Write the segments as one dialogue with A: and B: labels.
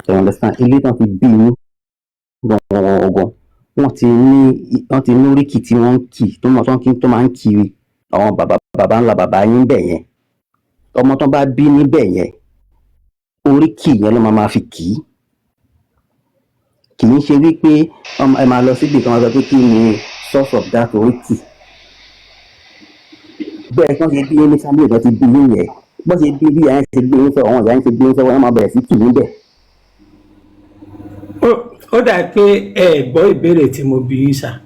A: You understand? Ilé tán ti bí yín gangan wọ́n ti ní oríkì tí wọ́n ń kì tó máa ń kiri àwọn baba ńlá bàbá yín bẹ̀ yẹn. Ọmọ tán bá bí níbẹ̀ yẹn oríkì yẹn ló máa fi kì í. Kì í ṣe wípé ẹ máa lọ síbi kan máa sọ pé kí ni source of that oríkì. Bẹ́ẹ̀ kán ṣe bí yín ní family kan ti bí yín yẹn bọ́n ṣe bí ìyá yẹn ṣe gbé yín sọ àwọn ìyá yẹn ṣe gbé yín sọ wọ́n máa bẹ̀rẹ̀ sí kì í níbẹ̀.
B: Ó dà pé ẹ gbọ́ ìbéèrè tí mo bí yín sà.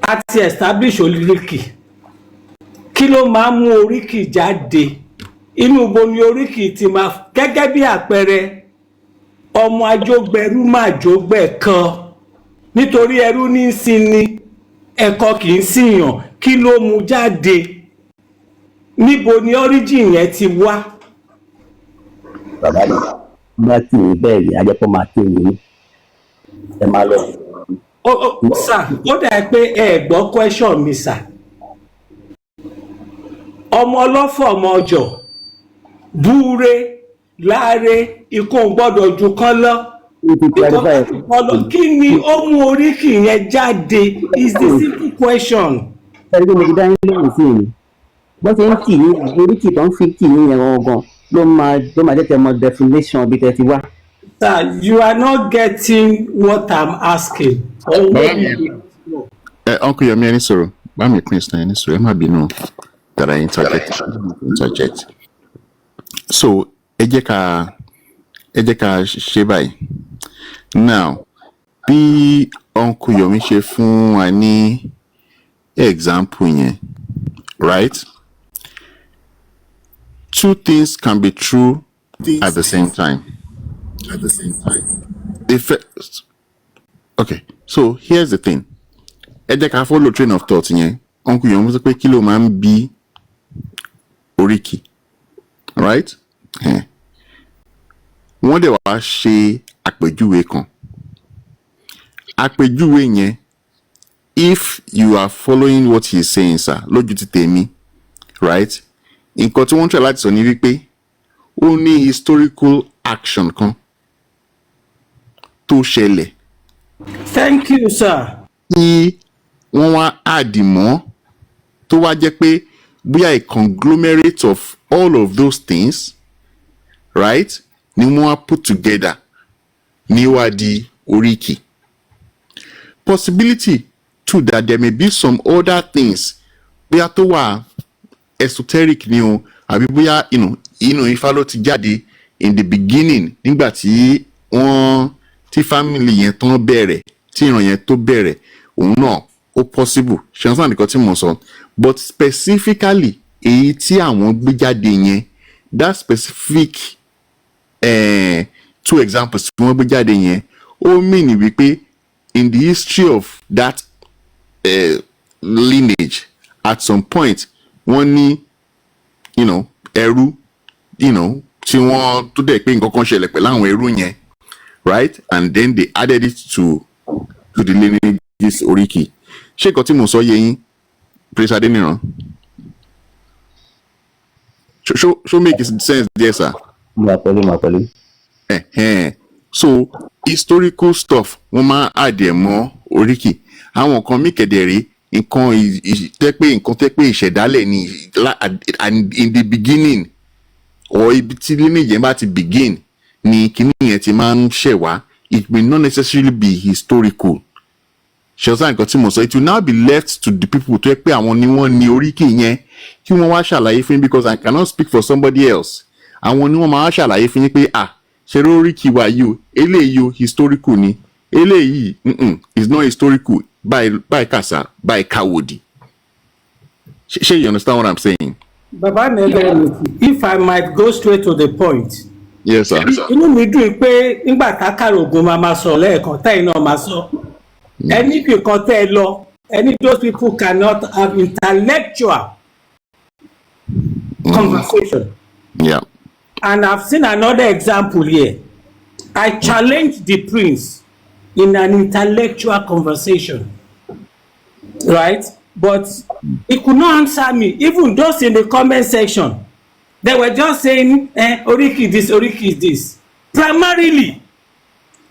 B: A ti establish oríkì. Kí ló máa ń mú oríkì jáde? Inú bo ni oríkì ti máa gẹ́gẹ́ bí àpẹẹrẹ ọmọ ajógbẹrú máa jógbẹ̀ kan nítorí ẹrú ní í sin ni ẹ̀kọ́ kì í sìyàn. Kí ló mú jáde? Níbo ni origin yẹn ti wá?
A: Bàbá mi bá tì í bẹ́ẹ̀ rí ajẹ́pọ̀ máa tì í ẹ máa lọ.
B: Sà, ó dà pé ẹ gbọ́ question mi sà. Ọmọ ọlọ́fọ̀ ọmọ ọjọ́ búre láre ikú gbọ́dọ̀ ju kán lọ. Kí ni ó mú oríkì yẹn jáde is the simple question.
A: Ẹni tó mo ti dá yín lóhùn sí mi bọ́n ṣe ń kì í oríkì tó ń fi kì í yẹn gangan ló máa jẹ́ tẹ́ mọ definition bí tẹ́ ti wá.
B: Sir, you are not getting what I'm asking.
C: Uncle Yomi ẹni sọ̀rọ̀ bá mi pín ìsìn ẹni sọ̀rọ̀ ẹ má bínú that I interject. So ẹ jẹ́ ká ṣe báyìí. Now bí Uncle Yomi ṣe fún wa ní example yẹn, right? Two things can be true at the same time. The first, okay, so here's the thing. Ẹ jẹ́ ká follow train of thought yẹn. Uncle Yomi sọ pé kí ló máa ń bí oríkì, right? Wọ́n dẹ̀ wá ṣe àpèjúwe kan. Àpèjúwe yẹn, if you are following what he is saying, sir, lójú ti tèmi, right? Nǹkan tí wọ́n try láti sọ ní wípé ó ní historical action kan tó ṣẹlẹ̀.
B: Thank you, sir.
C: Tí wọ́n wá àdìmọ́ tó wá jẹ́ pé bóyá a conglomerate of all of those things, right? Ni wọ́n wá put together ní wá di oríkì. Possibility too that there may be some other things bóyá tó wà esoteric ni o àbí bóyá inú Ifá ló ti jáde in the beginning nígbà tí family yẹn tán bẹ̀rẹ̀ tí ìran yẹn tó bẹ̀rẹ̀ òun náà ó possible ṣe ń sàn nìkan tí mo sọ but specifically èyí tí àwọn gbé jáde yẹn that specific two examples tí wọ́n gbé jáde yẹn ó mean wípé in the history of that lineage at some point wọ́n ní ẹrú tí wọ́n tó dẹ̀ pé nǹkan kan ṣẹlẹ̀ pẹ̀lú àwọn ẹrú yẹn, right? And then they added it to the lineages oríkì. Ṣé nǹkan tí mo sọ yé yín, Prince Adeniran? Show make sense there, sir.
A: Máa pẹ̀lú.
C: So historical stuff wọ́n máa add ẹ̀ mọ́ oríkì. Àwọn kan mí kẹ̀dẹ̀rẹ́ nǹkan tẹ́ pé ìṣẹ̀dálẹ̀ ni in the beginning or ibi tí lineage yẹn bá ti begin ni kíní yẹn ti máa ń ṣẹ̀ wá. It may not necessarily be historical. Ṣọ̀sán nǹkan tí mo sọ, it will now be left to the people tó yẹ pé àwọn ni wọ́n ní oríkì yẹn kí wọ́n wá ṣàlàyé fún yín because I cannot speak for somebody else. Àwọn ni wọ́n máa ṣàlàyé fún yín pé ṣe oríkì wa yìí o eléyìí o historical ni eléyìí is not historical by kasa by kawodi. Ṣé you understand what I'm saying?
B: Baba if I might go straight to the point.
C: Yes, sir.
B: Inú mi dùn pé nígbà tákàrà ògùn máa sọ lẹ́ẹ̀kan tẹ́yìn náà máa sọ. Any people tẹ́ ẹ lọ, those people cannot have intellectual conversation.
C: Yeah.
B: And I've seen another example here. I challenged the prince in an intellectual conversation, right? But he could not answer me. Even those in the comment section, they were just saying, oriki this, oriki this. Primarily,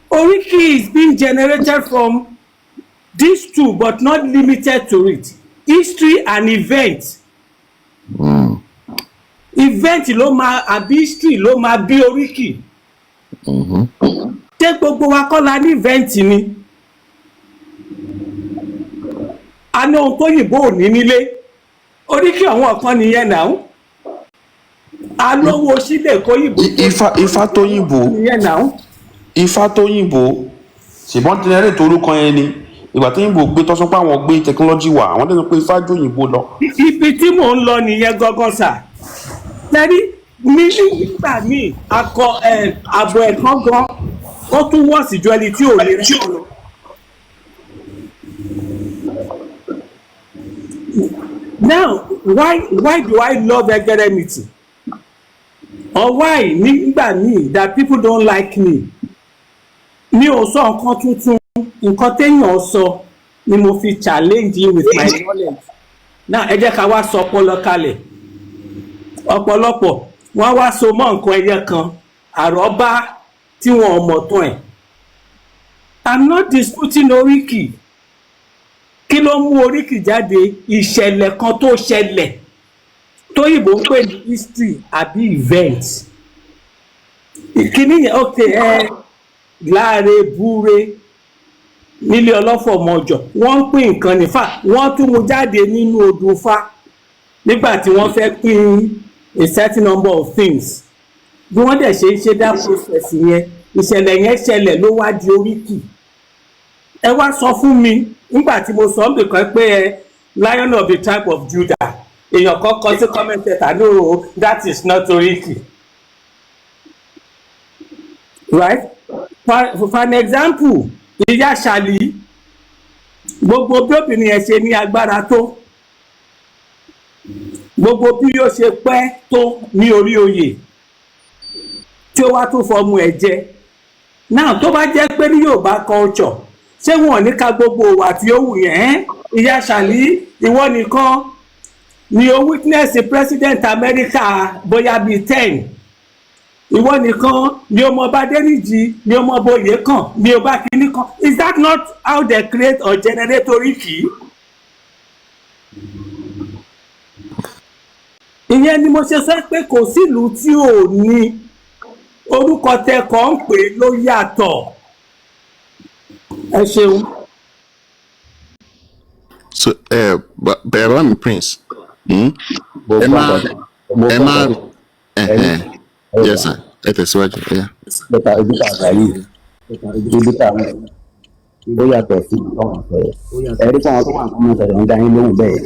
B: oriki is being generated from these two, but not limited to it. History and event. Event ló máa àbí history ló máa bí oriki. Ṣé gbogbo wa kọ́ la ní event ni? A ní ohun tó yìnbó ò ní nílé. Oriki àwọn kan nìyẹn náà. A lówó sílẹ̀ kó yìnbó.
D: Ifá tó yìnbó.
B: Nìyẹn náà.
D: Ifá tó yìnbó. Ṣèbọn tẹ́lẹ̀ torúkọ yẹn ni. Ìgbà tó yìnbó gbé tọ́sán pé àwọn gbé technology wà. Àwọn tó sọ pé Ifá jó yìnbó lọ.
B: Ibi tí mò ń lọ nìyẹn gangan sà. Lẹ́rí mi nígbà míì akọ àbọ̀ ẹ̀kan gan ó tún wọ́ọ̀sì ju ẹni tí ò lè rí ọ̀rọ̀. Now, why do I love academity? Or why nígbà míì that people don't like me? Mi ò sọ nǹkan tuntun, nǹkan téèyàn sọ ni mo fi challenge you with my knowledge. Now, ẹ jẹ́ ká wá sọ ọpọlọ kalẹ̀. Ọ̀pọ̀lọpọ̀ wọ́n wá so mọ́ nǹkan ẹyẹ kan àrọ́bá tí wọn ò mọ̀ tán ẹ̀. I'm not disputing oriki. Kí ló mú oriki jáde? Ìṣẹ̀lẹ̀ kan tó ṣẹlẹ̀ tóyìnbó ń pè ní history àbí event. Ìkíní yẹn láre búre nílé ọlọ́fọ̀ mọ́jọ wọ́n ń pín nǹkan nífà wọ́n tún mú jáde nínú odù Ifá nígbà tí wọ́n fẹ́ pín a certain number of things. Bí wọ́n dẹ̀ ṣe ń ṣe dá process yẹn ìṣẹ̀lẹ̀ yẹn ṣẹlẹ̀ ló wá di oriki. Ẹ wá sọ fún mi nígbà tí mo sọ nǹkan pé Lion of the tribe of Judah èèyàn kan kọ sí comment letter no that is not oriki. Right? For an example, ìyá Ṣàlì gbogbo bí obìnrin yẹn ṣe ní agbára tó gbogbo bí ó ṣe pẹ́ tó ní orí oyè tí ó wá tún fọmú ẹ̀ jẹ. Náà tó bá jẹ́ pé ní Yorùbá culture ṣé wọn ò ní ka gbogbo ìwà tí ó wù yẹn? Ìyá Ṣàlì ìwọ nìkan ni o witness president America bóyá bíi 10. Ìwọ nìkan ni o mọ Bádéníjì ni o mọ bóyè kan ni o bá kíní kan. Is that not how they create or generate oriki? Ìyẹn ni mo ṣe sọ pé kò sílùú tí ò ní orúkọ tẹkọ̀ ń pè ló yàtọ̀. Ẹ ṣeun.
C: So bàbá mi Prince. Ẹ máa yes sir ẹ tẹ̀síwájú.
A: Bẹ́ẹ̀ ibi tá a gbà yìí ibi tá a mú ó yàtọ̀ sí ọ̀hún ọ̀fẹ́. Ẹ̀rí fún àwọn tó wà nínú ìṣẹ̀lẹ̀ ń dá yín lóhùn bẹ́ẹ̀.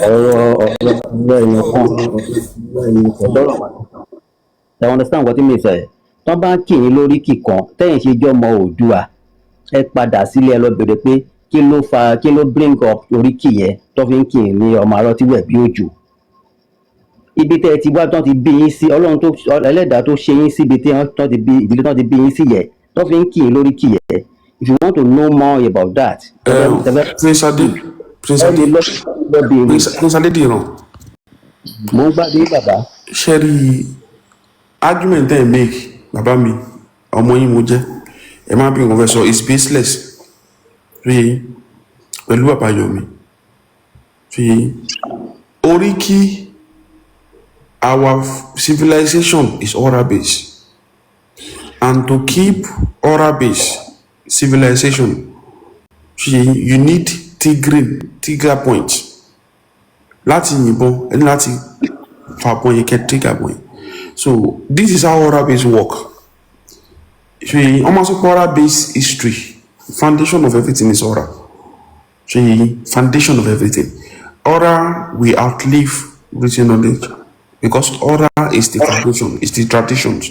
A: Ọ̀rọ̀ ẹ̀yìn kan ọ̀dọ́rọ̀ wà. Ẹ understand what me say? Tọ́ bá kì í lórí kíkan tẹ́yìn ṣe jọmọ Oòduà ẹ padà sílé ẹ lọ bèrè pé kí ló bring up oriki yẹn tó fi ń kì í ní ọmọ arọ tí wẹ̀ bí òjò. Ibi tẹ́ ẹ ti wá tán ti bí yín sí Ọlọ́run tó ẹlẹ́dàá tó ṣe yín síbi tí tán ti bí ìdílé tán ti bí yín sí yẹ tó fi ń kì í lórí kì yẹ. If you want to know more about that.
D: Prince Adédìran.
A: Mo ń gbàdé bàbá.
D: Ṣé rí argument ẹ̀ make bàbá mi ọmọ yín mo jẹ́ ẹ má bí nǹkan fẹ́ sọ is baseless. Rí pẹ̀lú bàbá Yomi. Rí oriki. Our civilization is aura based, and to keep aura based civilization, you need trigger points. Láti yìnbọn ẹni láti fàbọn yẹn kẹ́ trigger point. So this is how aura based work. Almost aura based history, foundation of everything is aura. Foundation of everything. Aura will outlive written knowledge. Because aura is the foundation, is the traditions.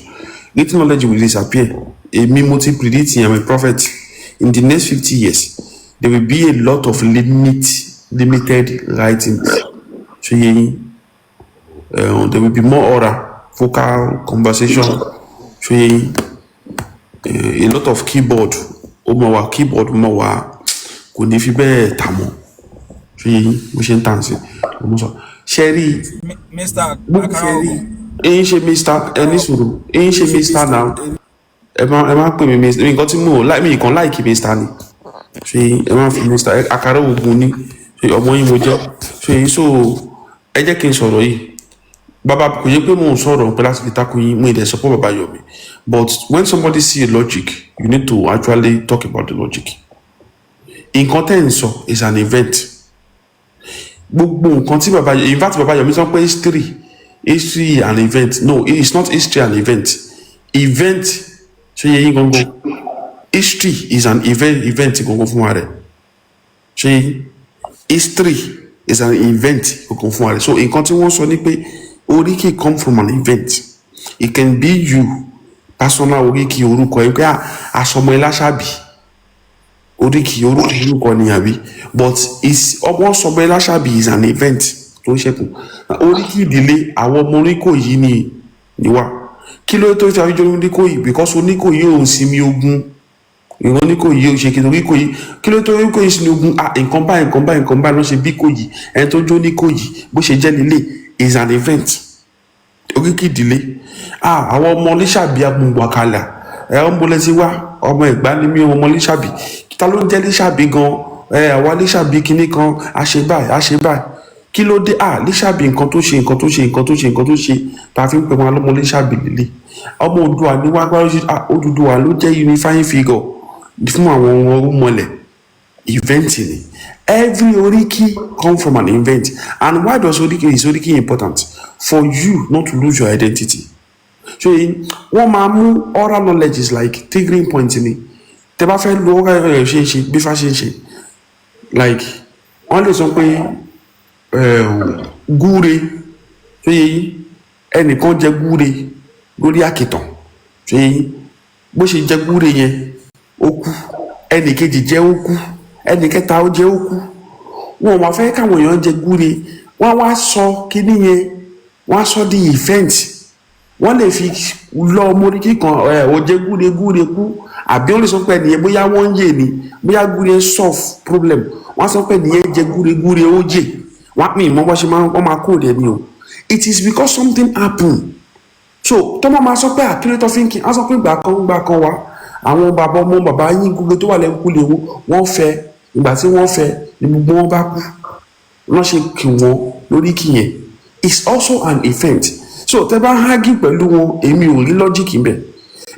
D: Written knowledge will disappear. A multi predicting, I'm a prophet. In the next 50 years, there will be a lot of limited writings. So there will be more aura, vocal conversation. So a lot of keyboard. Keyboard kò ní fi bẹ́ẹ̀ tà mọ́. So mo ṣe ń tàn sí. Sherry,
E: Mr. Akaraogo,
D: ẹ̀yin ṣe mr ẹni sùúrù ẹ̀yin ṣe mr now ẹ má pè mí mr nǹkan tí mo mi kàn láìkí mr ni ṣe ẹ má fi mr àkàrà ogun ní ṣe ọmọ yín mo jẹ́ ṣe so ẹ jẹ́ kí n sọ̀rọ̀ yìí bàbá kò yẹ pé mò ń sọ̀rọ̀ pé láti fi takò yín mo ìdẹ̀ support bàbá Yomi but when somebody see a logic you need to actually talk about the logic nǹkan tẹ́ ń sọ is an event gbogbo nǹkan tí bàbá in fact bàbá Yomi sọ pé history and event no it's not history and event ṣe yẹ yín gangan history is an event gangan fún wa rẹ̀ ṣe history is an event gangan fún wa rẹ̀ so nǹkan tí wọ́n sọ ni pé oriki come from an event it can be you personal oriki orúkọ ẹ pé àsọmọ ẹ láṣàbí oriki orúkọ ni àbí but ọmọ sọmọ ẹ láṣàbí is an event tó ń ṣẹkùn oríkì ìdílé àwọn ọmọ Oníkòyí ni wá kí ló tó fi àwíjọ Oníkòyí because Oníkòyí ò ń sinmi ogun ìran Oníkòyí ò ṣe kí Oníkòyí kí ló tó Oníkòyí sinmi ogun nǹkan báyìí ló ṣe bí Kòyí ẹni tó jó Oníkòyí bó ṣe jẹ́ nílé is an event oríkì ìdílé àwọn ọmọ Lísàbí agbóngbàkalà ń bolẹ̀ sí wá ọmọ Ẹ̀gbá ni mí ọmọ Lísàbí ta ló ń jẹ́ Lísàbí gan àwa Lísàbí kinní kan àṣebáyìí kí ló dé Lísàbí nǹkan tó ṣe tá a fi ń pè wọn lọ́mọ Lísàbí lílé ọmọ Oòduà ní wágbá Odùduwà ló jẹ́ unifying figure fún àwọn orúmọlẹ̀ event ni every oriki come from an event and why does oriki important for you not to lose your identity so wọ́n máa mú oral knowledge is like triggering point ni tẹ́ bá fẹ́ lo oral knowledge ṣe bí fa ṣe ń ṣe like wọ́n lè sọ pé gúre tó yẹ yín ẹnìkan jẹ gúre lórí àkìtàn tó yẹ yín bó ṣe jẹ gúre yẹn ó kú ẹnìkejì jẹ ó kú ẹnìkẹta ó jẹ ó kú wọn wá fẹ́ káwọn èèyàn jẹ gúre wọ́n wá sọ kíní yẹn wọ́n á sọ di event wọ́n lè fi lọ mórí kíkan ó jẹ gúre kú àbí wọ́n lè sọ pé ẹnìyẹn bóyá wọ́n ń yè ni bóyá gúre solve problem wọ́n sọ pé ẹnìyẹn jẹ gúre ó jè wọ́n mi mọ́ bọ́ ṣe wọ́n máa kó rẹ̀ ni o it is because something happen so tọ́mọ máa sọ pé àkírétọ́ thinking á sọ pé ìgbà kan wá àwọn bàbá yín gbogbo tó wà lẹ́kùn lè wọ́n fẹ́ ìgbà tí wọ́n fẹ́ ni gbogbo wọn bá kú wọ́n ṣe kí wọ́n lórí kìyẹn it's also an event so tẹ́ bá hági pẹ̀lú wọn èmi ò rí logic ń bẹ̀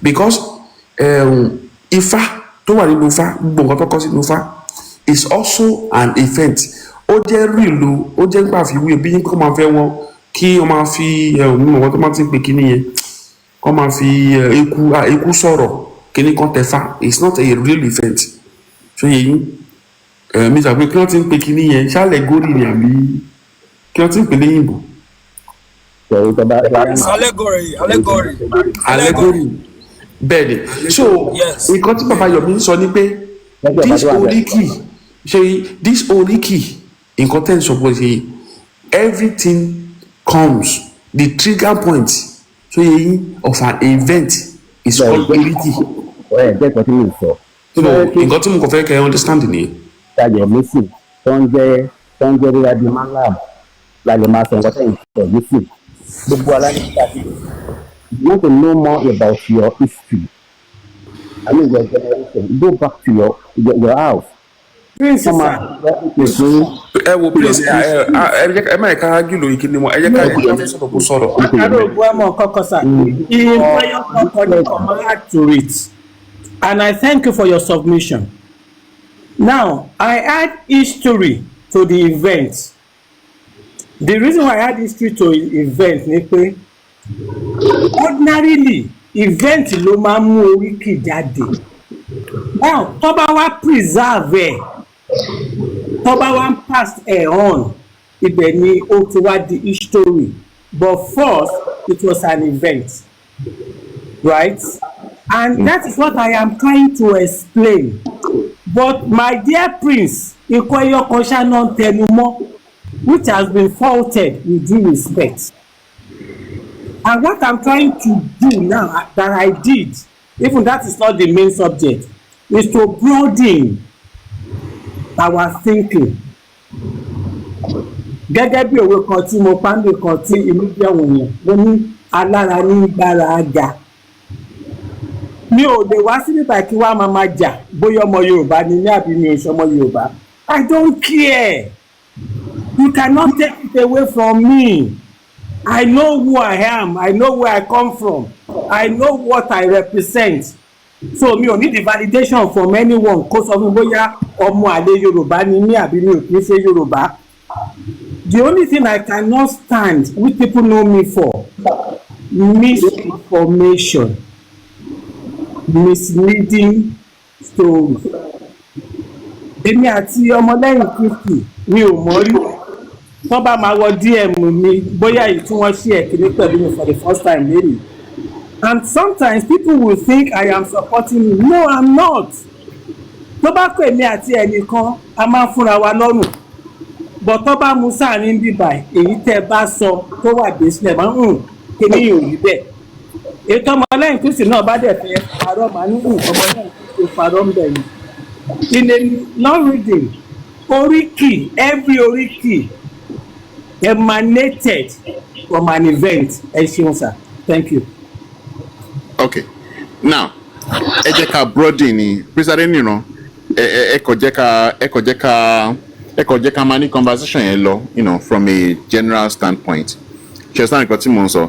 D: because ifá tó wà nínú ifá gbogbo nǹkan tó kọ́ sínú ifá is also an event ó jẹ́ rílu ó jẹ́ nípa àfiwé bí yín kó máa fẹ́ wọn kí wọ́n máa fi ọ̀wọ́n tó máa ti ń pè kíní yẹn kó máa fi eku sọ̀rọ̀ kíní kan tẹ̀fà it's not a real event ṣé yẹ yín mi sàgbé kí wọ́n ti ń pè kíní yẹn ṣálẹ̀ górì ni àbí kí wọ́n ti ń pè léyìn bò. allegory bẹ́ẹ̀ ni so nǹkan tí bàbá Yomi sọ ni pé this oriki nǹkan tẹ́ ń sọ pé ṣe everything comes the trigger point so of an event is called oriki.
A: nǹkan tí mo sọ.
D: nǹkan tí mo kàn fẹ́ kẹ́ ẹ understand nìyẹn.
A: ṣàjẹ̀ mẹ́sì tó ń jẹ́ rírà bíi malam la lè máa sọ nǹkan tẹ́ ń sọ yìí sí gbogbo aláìsíkà sí you want to know more about your history I mean your generation go back to your house.
D: ẹ wo please ẹ má ẹka ágì lórí kí ni mo ẹ jẹ́ ká ẹka fẹ́ sọ̀rọ̀ kó sọ̀rọ̀.
B: àkàrà ògùn ẹmọ kọkọ sá ìfọyọ kọkọ ní command to it and I thank you for your submission. Now I add history to the event. The reason why I add history to the event ni pé ordinarily event ló máa ń mú oríkì jáde. Now tó bá wá preserve ẹ̀ tó bá wá pass ẹ̀ on ibẹ̀ ni ó ti wá di history but first it was an event, right? And that is what I am trying to explain. But my dear prince ikoyo konshanon tenumo which has been faulted with due respect. And what I'm trying to do now that I did, even that is not the main subject, is to broaden our thinking. Gẹ́gẹ́ bí òwe kan tí mo pàǹdé kan tí inú bí àwọn èèyàn mo ní alára ní gbára ga. Mi ò lè wá sí nípa kí wá máa jà bóyá ọmọ Yorùbá ni ní àbí mi ò ṣọmọ Yorùbá. I don't care. You cannot take it away from me. I know who I am. I know where I come from. I know what I represent. So mi ò need the validation from anyone kó sọ fún bóyá ọmọ àlè Yorùbá ni mí àbí mi ò kì í ṣe Yorùbá. The only thing I cannot stand which people know me for, misinformation, misleading stories. Èmi àti ọmọlẹ́yìn Kristi mi ò mọ̀ rí. Tó bá máa wọ DM mi bóyá èyí tí wọ́n ṣe ẹ̀kíní pẹ̀lú mi for the first time lẹ́yìn. And sometimes people will think I am supporting you. No, I'm not. Tó bá pè mí àti ẹnìkan a máa fúnra wa lọ́rùn. But tó bá mú sáàrin bíbà èyí tẹ́ bá sọ tó wà dé sílẹ̀ máa kíní yóò rí bẹ́ẹ̀. Ètò ọmọlẹ́yìn Kristi náà bá dẹ̀ fẹ́ parọ́ màá ní ọmọlẹ́yìn Kristi parọ́ ń bẹ̀ ni. In a non-reading, oriki, every oriki emanated from an event. Ẹ ṣeun sir. Thank you.
C: Okay, now ẹ jẹ́ ká broaden ni President Niran ẹ kò jẹ́ ká máa ní conversation yẹn lọ, from a general standpoint. Ṣé sáà nǹkan tí mò ń sọ?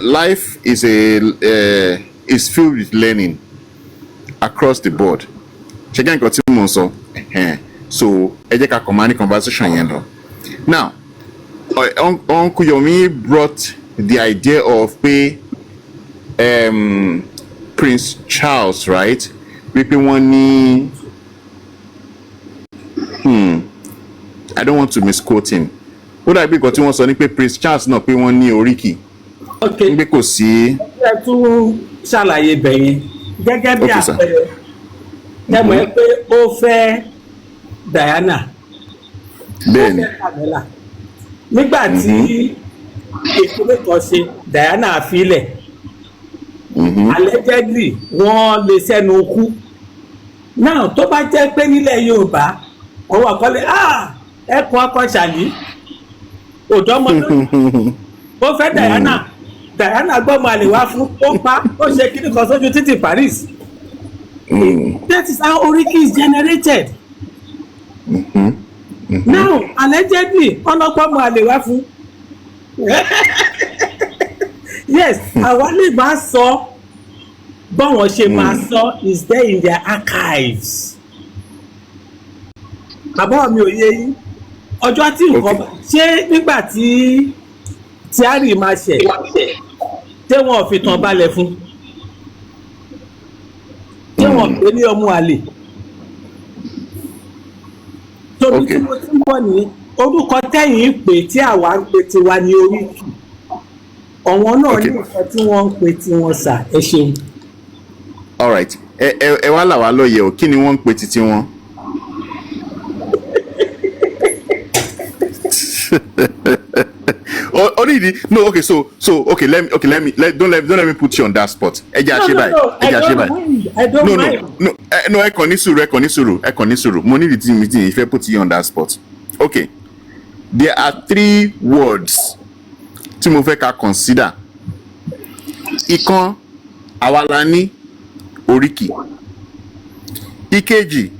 C: Life is is filled with learning across the board. Ṣé gẹ́ nǹkan tí mò ń sọ? So ẹ jẹ́ ká kàn máa ní conversation yẹn lọ. Now, Uncle Yomi brought the idea of Prince Charles, right? Wípé wọ́n ní I don't want to misquote him. Ó dàbí nǹkan tí wọ́n sọ ní pé Prince Charles náà pé wọ́n ní oríkì.
B: Okay.
C: Nígbè kò sí.
B: Ẹ tún ṣàlàyé bẹ̀yẹn gẹ́gẹ́ bí àpẹẹrẹ. Ẹ mọ̀ pé ó fẹ́ Diana.
C: Bẹ́ẹ̀ni.
B: Ó fẹ́ Camilla. Nígbà tí ìpínlẹ̀ kan ṣe Diana àfilẹ̀. Allegedly wọ́n lè sẹ́nu kú. Now tó bá jẹ́ pé nílẹ̀ Yorùbá ọwọ́ àkọlé ẹ̀kọ́ akọ́ṣàlì òdọ́mọdé ó fẹ́ Diana gbọ́mọ àlè wá fún ó pa ó ṣe kíní kan sójú títì Paris. That is how oriki is generated. Now allegedly ọlọ́pọ̀mọ àlè wá fún. Yes, àwa lè máa sọ báwọn ṣe máa sọ is there in their archives. Bàbá mi ò yé yín ọjọ́ tí nǹkan ṣé nígbà tí Tíárì máa ṣẹ̀ tí wọ́n fi tàn balẹ̀ fún tí wọ́n pè ní ọmọ àlè. Tóbi tí mo ti ń bọ̀ ní orúkọ tẹ́yìn pè tí àwa ń pè tiwa ní oríkì. Ọ̀wọ́n náà ní nǹkan tí wọ́n ń pè tí wọ́n sà. Ẹ ṣeun.
C: All right, ẹ wá là wá lóye o, kí ni wọ́n ń pè títí wọn? No, okay, so okay, let me don't let me put you on that spot.
B: No, I don't mind.
C: No, ẹ kàn ní sùúrù. Mo ní the meeting if I put you on that spot. Okay. There are 3 words tí mo fẹ́ ká consider. Ìkan àwa la ní oríkì. Ìkejì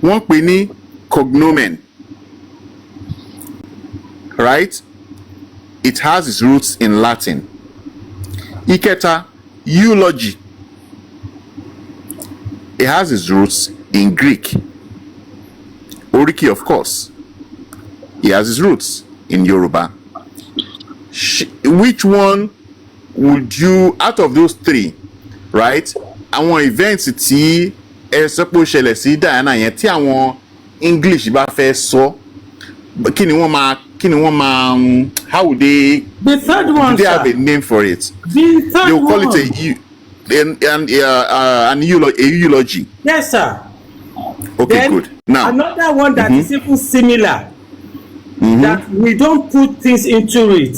C: wọ́n pè ní cognomen. Right? It has its roots in Latin. Ìkẹta, eulogy. It has its roots in Greek. Oriki, of course, it has its roots in Yoruba. Which one would you, out of those 3, right? Àwọn events tí ẹ sọ pé ó ṣẹlẹ̀ sí Diana yẹn tí àwọn English bá fẹ́ sọ, kí ni wọ́n máa how would they?
B: The third one,
C: do they have a name for it?
B: The third
C: they will call
B: one.
C: it an eulogy.
B: Yes, sir.
C: Okay,
B: then,
C: good. Now
B: another one that is even similar. That we don't put things into it.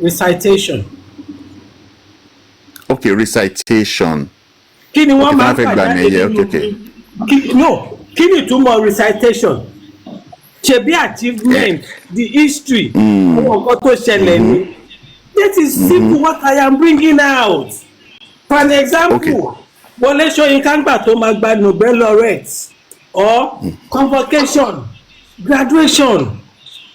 B: Recitation.
C: Okay, recitation.
B: Okay.
C: No,
B: kí ni ìtumọ̀ recitation ṣe bí achievement the history àwọn nǹkan tó ṣẹlẹ̀ ni that is simple what I am bringing out for an example Wọlé Ṣóyínká ńgbà tó máa gba Nobel laureate or convocation graduation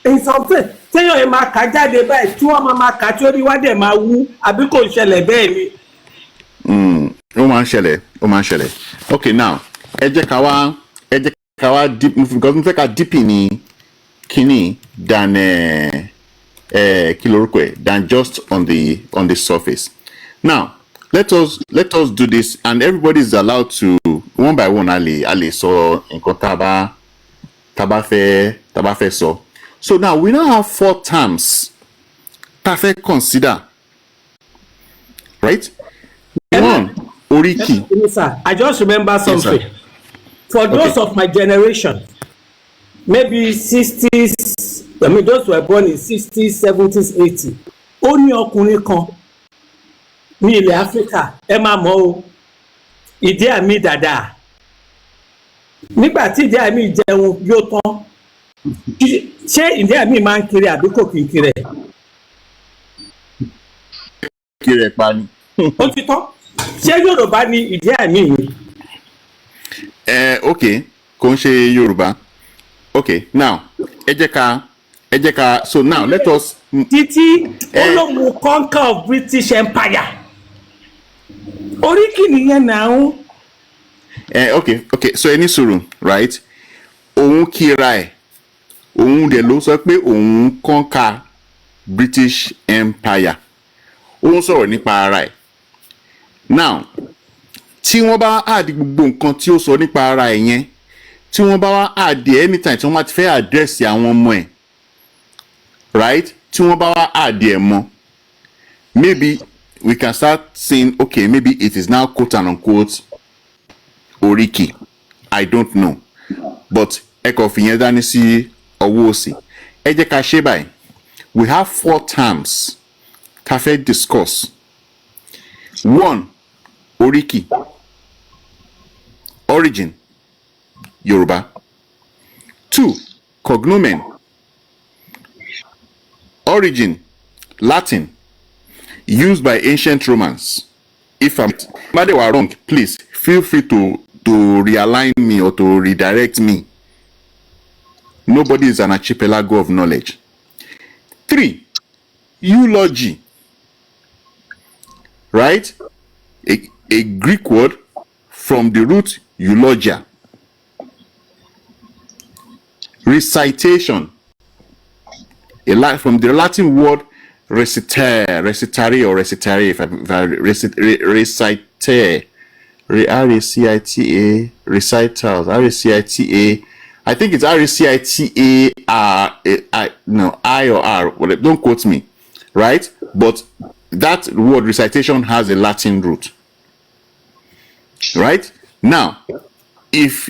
B: in some place téèyàn yẹn máa kà jáde báyìí tí wọ́n máa kà tí ó rí wá dẹ̀ máa wú àbí kò ṣẹlẹ̀ bẹ́ẹ̀ ni.
C: ó máa ń ṣẹlẹ̀ okay now ẹ jẹ́ ká wá deep because mo fẹ́ ká deep ní kíní than kí lorúkọ ẹ̀ than just on the surface. Now let us do this and everybody is allowed to one by one a lè sọ nǹkan tá bá fẹ́ sọ. So now we now have 4 terms tá fẹ́ consider, right? One, oriki.
B: Sir, I just remember something.
C: Yes,
B: for those of my generation, maybe 60s, I mean those who were born in 60s, 70s, 80s, ó ní ọkùnrin kan ní ilẹ̀ Áfíríkà ẹ máa mọ̀ o Ìdí Àmì Dàda nígbà tí Ìdí Àmì jẹun yóò tán ṣé Ìdí Àmì máa ń kiri àbí kò kì í kiri ẹ̀?
C: Kiri ẹ̀ pa ni.
B: Ó ti tán ṣé Yorùbá ni Ìdí Àmì ni?
C: Okay kò ń ṣe Yorùbá. Okay now ẹ jẹ́ ká so now let us.
B: Títí olóhùn conquer of British Empire oríkì nìyẹn náà.
C: Okay so ẹni sùúrù right òun kíra ẹ̀ òun dẹ̀ ló sọ pé òun conquer British Empire òun sọ̀rọ̀ nípa ara ẹ̀. Now tí wọ́n bá add gbogbo nǹkan tí ó sọ nípa ara ẹ̀ yẹn tí wọ́n bá wá add anytime tí wọ́n bá ti fẹ́ address àwọn ọmọ ẹ̀ right tí wọ́n bá wá add ẹ̀ mọ́ maybe we can start saying okay maybe it is now quote and unquote oriki. I don't know but ẹ kò fi yẹn dání sí ọwọ́ òsì. Ẹ jẹ́ ká ṣe báyìí we have 4 terms ká fẹ́ discuss. 1 oriki origin Yoruba. 2 cognomen origin Latin used by ancient Romans. If I'm wrong please feel free to realign me or to redirect me. Nobody is an archipelago of knowledge. 3 eulogy right a Greek word from the root eulogia. Recitation from the Latin word recitare or recitare if I recite R-A-C-I-T-A recitals R-A-C-I-T-A I think it's R-A-C-I-T-A-R no I or R don't quote me right but that word recitation has a Latin root right. Now if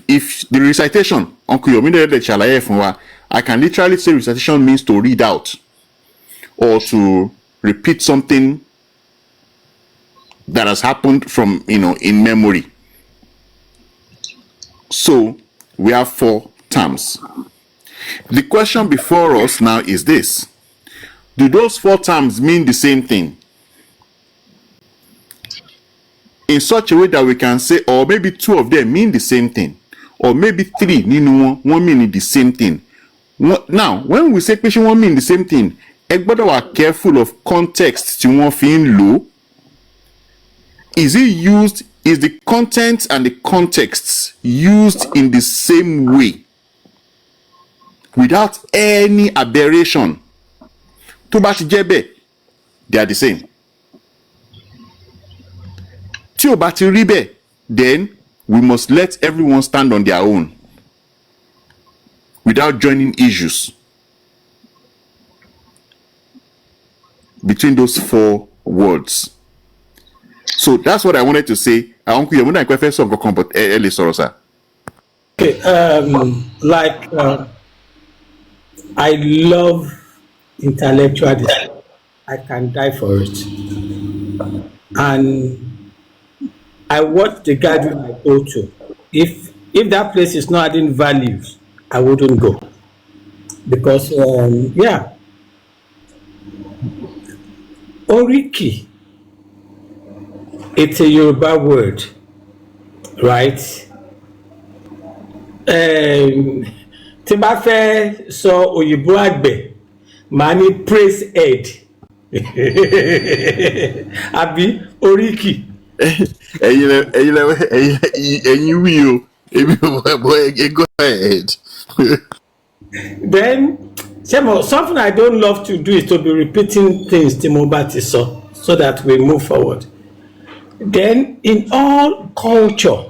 C: the recitation Uncle Yomide ṣàlàyé fún wa I can literally say recitation means to read out or to repeat something that has happened from in memory. So we have 4 terms. The question before us now is this: do those 4 terms mean the same thing in such a way that we can say or maybe 2 of them mean the same thing or maybe 3 nínú wọn mean the same thing? Now when we say pé ṣé wọ́n mean the same thing ẹ gbọ́dọ̀ wà careful of context tí wọ́n fi ń lò. Is the content and the context used in the same way without any aberration? Tó bá ti jẹ́ bẹ́ẹ̀ they are the same. Tí ó bá ti rí bẹ́ẹ̀ then we must let everyone stand on their own without joining issues between those 4 words. So that's what I wanted to say. Uncle Yomuda and Kwefe sọ nǹkan but ẹ lè sọ̀rọ̀ sir.
B: Okay, I love intellectual design. I can die for it. And I watch the gathering I go to. If If that place is not adding values, I wouldn't go. Because, yeah, oriki, it's a Yoruba word, right? Tí n bá fẹ́ sọ òyìnbó àgbẹ̀, màá ní praise head. Àbí oríkì.
C: ẹ̀yin wí o èmi ò mọ̀ go ahead.
B: Then something I don't love to do is to be repeating things tí mo bá ti sọ, so that we move forward. Then in all culture,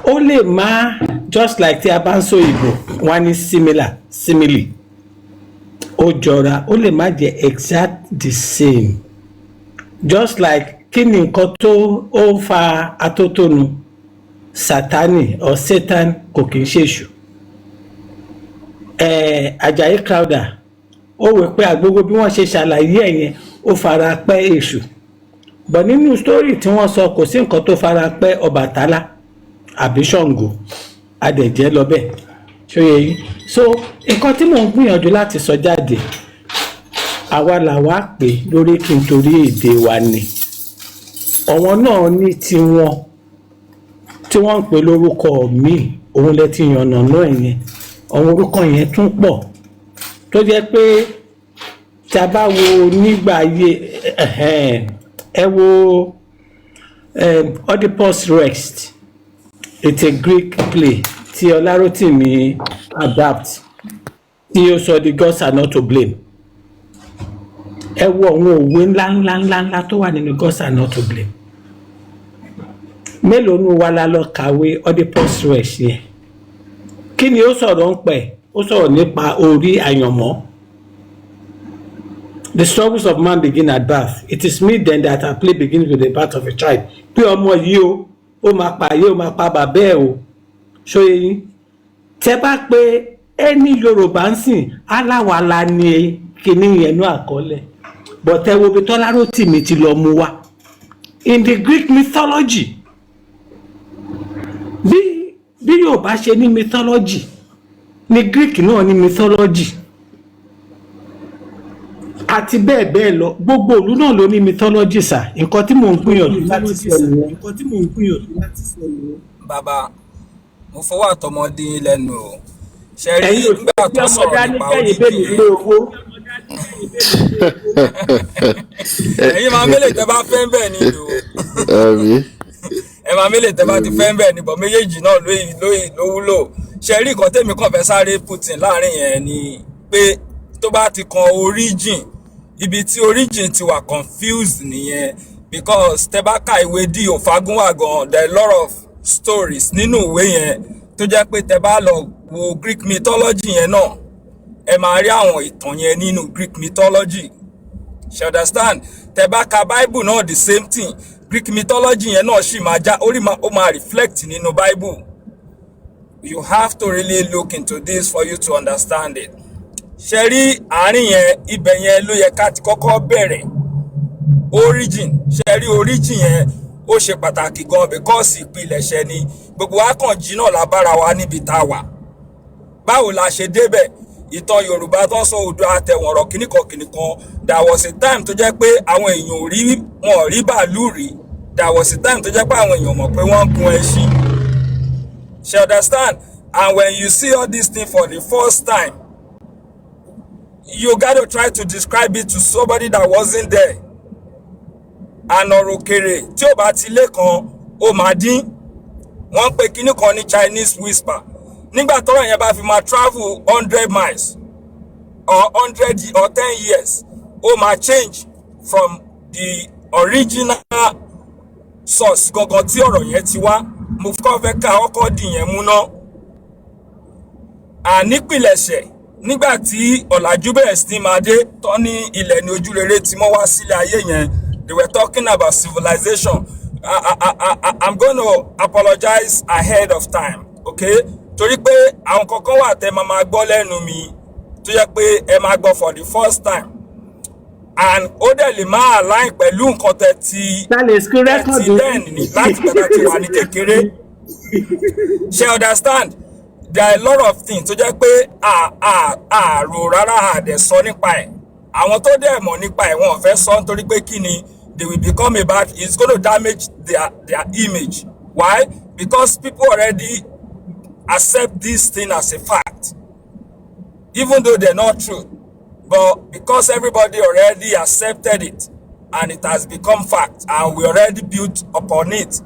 B: ó lè má, just like tí a bá ń sọ Ìgbò wọ́n ní similar, simile, ó jọra, ó lè má jẹ́ exact the same. Just like kí ni nǹkan tó ó fa atótónu Sátánì or Satan kò kì í ṣèṣù. Àjàyí Crowther ó wí pé àgbogbo bí wọ́n ṣe ṣàlàyé ẹ̀yẹn ó fara pẹ́ èṣù, but nínú story tí wọ́n sọ kò sí nǹkan tó fara pẹ́ Ọbàtálá àbí Ṣàngó, adẹ̀jẹ́ lọ bẹ́ẹ̀ ṣóyè yìí. So nǹkan tí mò ń gbìyànjú láti sọ jáde, àwa làwa pè lórí kí n torí èdè wa ni, ọ̀wọ́n náà ní tiwọn tí wọ́n ń pè lórúkọ míì, òun lẹ ti yànnà náà yẹn. Àwọn orúkọ yẹn tún pọ̀ tó jẹ́ pé tí a bá wo nígbà ayé ẹ wo Oedipus Rex, it's a Greek play tí Ọlárótìmí adapt tí ó sọ the gods are not to blame. Ẹ wo àwọn òwe ńlá tó wà nínú gods are not to blame. Mélòó nu wa la lọ kàwé Oedipus Rex yẹn? Kí ni ó sọ̀rọ̀ ń pẹ̀? Ó sọ̀rọ̀ nípa orí àyànmọ́. The struggles of man begin at birth. It is me then that our play begins with the birth of a child. Pé ọmọ yìí o, ó máa pa ayé, ó máa pa bàbá ẹ̀ o. Ṣóyè yín. Tẹ́ bá pé ẹni Yorùbá ń sìn, aláwàlá ni kíní yẹn ní àkọọ́lẹ̀. But ẹ wo bí Ọlárótìmí ti lọ mú wá. In the Greek mythology, bí Yorùbá ṣe ní mythology, ní Greek náà ní mythology. Àti bẹ́ẹ̀ bẹ́ẹ̀ lọ, gbogbo ìlú náà ló ní mythology sà. Nǹkan tí mò ń gbìyànjú láti sọ nìyẹn.
E: Bàbá, mo fọwọ́ àtọmọdé lẹ́nu o. Ṣé rí nígbà tó sọ̀rọ̀ nípa oríkì yẹn? Ẹ̀yin máa mélèé tẹ́ bá fẹ́ bẹ́ẹ̀ ni o. Ẹ máa mélèé tẹ́ bá ti fẹ́ bẹ́ẹ̀ ni, bọ̀ méjèèjì náà ló wúlò. Ṣé rí nǹkan tèmi kàn fẹ́ sáré Putin láàrin yẹn ni pé tó bá ti kan origin, ibi tí origin ti wà confused nìyẹn, because tẹ́ bá ka ìwé di Òfagúnwà gan, there are a lot of stories nínú ìwé yẹn tó jẹ́ pé tẹ́ bá lọ wo Greek mythology yẹn náà, ẹ máa rí àwọn ìtàn yẹn nínú Greek mythology. You understand? Tẹ́ bá ka Bible náà the same thing, Greek mythology yẹn náà sì máa já ó máa reflect nínú Bible. You have to really look into this for you to understand it. Ṣé rí àárín yẹn, ibẹ̀ yẹn ló yẹ ká ti kọ́kọ́ bẹ̀rẹ̀. Origin, ṣé rí origin yẹn ó ṣe pàtàkì gan, because ìpilẹ̀ṣẹ̀ ni gbogbo wa kàn jí náà lábára wa níbi tá a wà. Báwo la ṣe débẹ̀? Ìtàn Yorùbá tó ń sọ odò àtẹ̀wọ̀nrọ̀ kìnnìkan. There was a time tó jẹ́ pé àwọn èèyàn wọn rí bàálù rí. There was a time tó jẹ́ pé àwọn èèyàn mọ̀ pé wọ́n ń gun ẹṣin. Ṣé understand? And when you see all these things for the first time, you got to try to describe it to somebody that wasn't there. Ànọ̀ròkèrè tí ó bá ti lé kan ó máa dín. Wọ́n pe kinní kan ní Chinese whisper. Nígbà tọ́rọ̀ yẹn bá fi máa travel 100 miles or 100 or 10 years, ó máa change from the original source gangan tí ọ̀rọ̀ yẹn ti wá. Mo kọ́ fẹ́ ká ọkọ̀ dì yẹn mú ná. Ànípìlẹ̀ṣẹ̀ nígbà tí ọ̀làjú bẹ̀rẹ̀ sí máa dé tán ní ilẹ̀ ní ojúrere tí wọ́n wá sílẹ̀ ayé yẹn, they were talking about civilization. I'm going to apologize ahead of time, okay? Torí pé àwọn kankan wà tẹ́ máa gbọ́ lẹ́nu mi tó yẹ pé ẹ máa gbọ́ for the first time, and ó dẹ̀ lè máa align pẹ̀lú nǹkan tẹ́ ti lẹ́ẹ̀ni láti pẹ̀lú ti wà ní kékeré. She understand there are a lot of things tó jẹ́ pé àrò rárá àdẹ̀ sọ nípa ẹ̀ àwọn tó dẹ̀ mọ̀ nípa ẹ̀ wọn ò fẹ́ sọ nítorí pé kí ni they will become a bad it's going to damage their image. Why? Because people already accept this thing as a fact even though they're not true, but because everybody already accepted it and it has become fact and we already built upon it.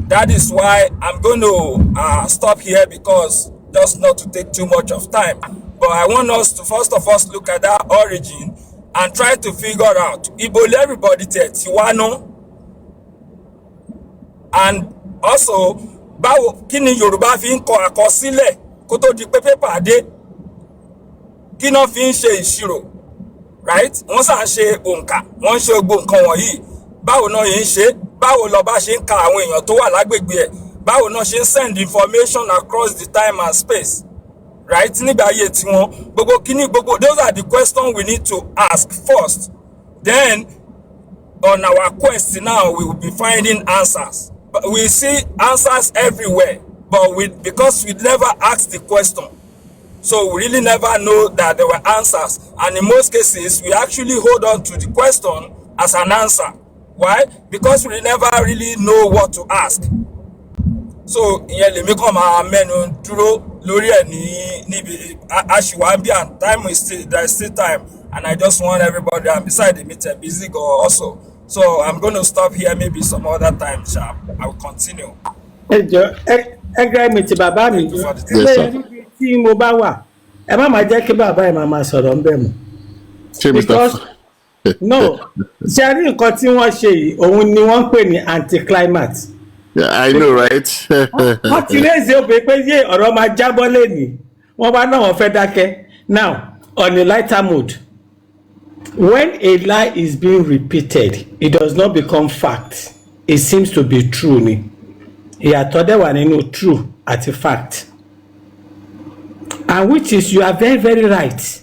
E: That is why I'm going to stop here because just not to take too much of time. But I want us to first of all look at that origin and try to figure out Ibo everybody Tiwano, and also báwo kí ni Yorùbá fi ń kọ àkọsílẹ̀ kó tó di pé pépà dé kí náà fi ń ṣe ìṣirò, right? Wọ́n sá ṣe òǹkà wọ́n ṣe gbogbo nǹkan wọ̀nyí báwo náà yìí ń ṣe báwo lọ́ba ṣe ń ka àwọn èèyàn tó wà lágbègbè ẹ̀ báwo náà ṣe ń send information across the time and space, right? Nígbà ayé tiwọn gbogbo kíní gbogbo those are the questions we need to ask first, then on our quest now we will be finding answers. But we see answers everywhere but because we never asked the question, so we really never know that there were answers, and in most cases we actually hold on to the question as an answer. Why? Because we never really know what to ask. So ìyẹn lèmi kàn máa mẹ́nu dúró lórí ẹ̀ níbi àṣìwábí, and time is still there is still time, and I just want everybody, and beside the meeting busy go also, so I'm going to stop here maybe some other time sharp. I will continue.
B: Ẹgbẹ́ mi ti bàbá mi tí mo bá wà ẹ má máa jẹ́ kí bàbá ẹ̀ máa sọ̀rọ̀ ń bẹ̀ mọ́. Because no ṣe rí nǹkan tí wọ́n ṣe yìí òun ni wọ́n ń pè ní anticlimax.
C: Yeah, I know, right?
B: Wọ́n ti rézè obìnrin pé yé ọ̀rọ̀ máa jábọ́ lẹ́nìí wọ́n bá náà wọ́n fẹ́ dákẹ́. Now on a lighter mood, when a lie is being repeated it does not become fact, it seems to be true ni. Ìyàtọ̀ dẹ̀ wà nínú true àti fact, and which is you are very very right.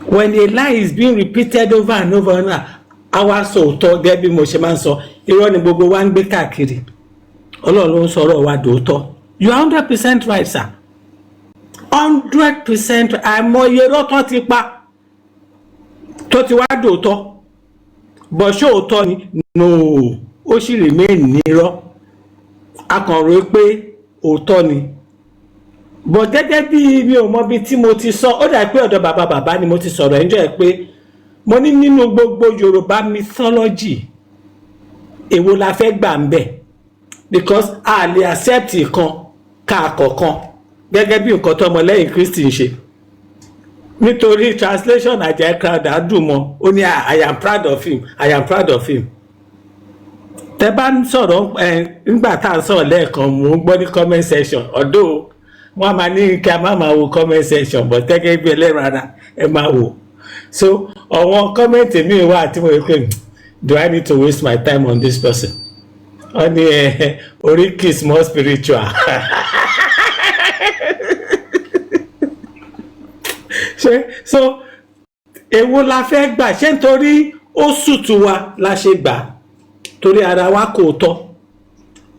B: When a lie is being repeated over and over and over, àwa sòótọ́ gẹ́gẹ́ bí mo ṣe máa ń sọ irọ́ ni gbogbo wa ń gbé káàkiri Ọlọ́run ló ń sọ̀rọ̀ wa dòótọ́. You are 100% right, sir. 100% àìmọye irọ́ tán ti pa tó ti wá dòótọ́, but ṣé òótọ́ ni? No, ó sì remain nírọ́. A kàn rò pé òótọ́ ni, but gẹ́gẹ́ bí mi ò mọ bí tí mo ti sọ ó dà pé ọ̀dọ̀ bàbá ni mo ti sọ̀rọ̀ ẹ̀ ń jẹ́ pé mo ní nínú gbogbo Yorùbá mythology èwo la fẹ́ gbà ń bẹ̀, because a lè accept kan ká kọ̀ọ̀kan gẹ́gẹ́ bí nǹkan tó ọmọlẹ́yìn Kristi ń ṣe. Nítorí translation Àjàyí Crowther dùn mọ́ ó ní I am proud of him, I am proud of him. Tẹ́ bá ń sọ̀rọ̀ nígbà tá à ń sọ̀rọ̀ lẹ́ẹ̀kan mò ń gbọ́ ní comment section, ọ̀dọ́ wọ́n máa ní kí a máa wo comment section, but gẹ́gẹ́ bí ẹlẹ́ran ara ẹ máa wò. So àwọn comment mi wà tí mo rí pé do I need to waste my time on this person? Wọ́n ní oriki is more spiritual. So èwo la fẹ́ gbà? Ṣé nítorí ó sùtù wa la ṣe gbà torí ara wa kò tọ́?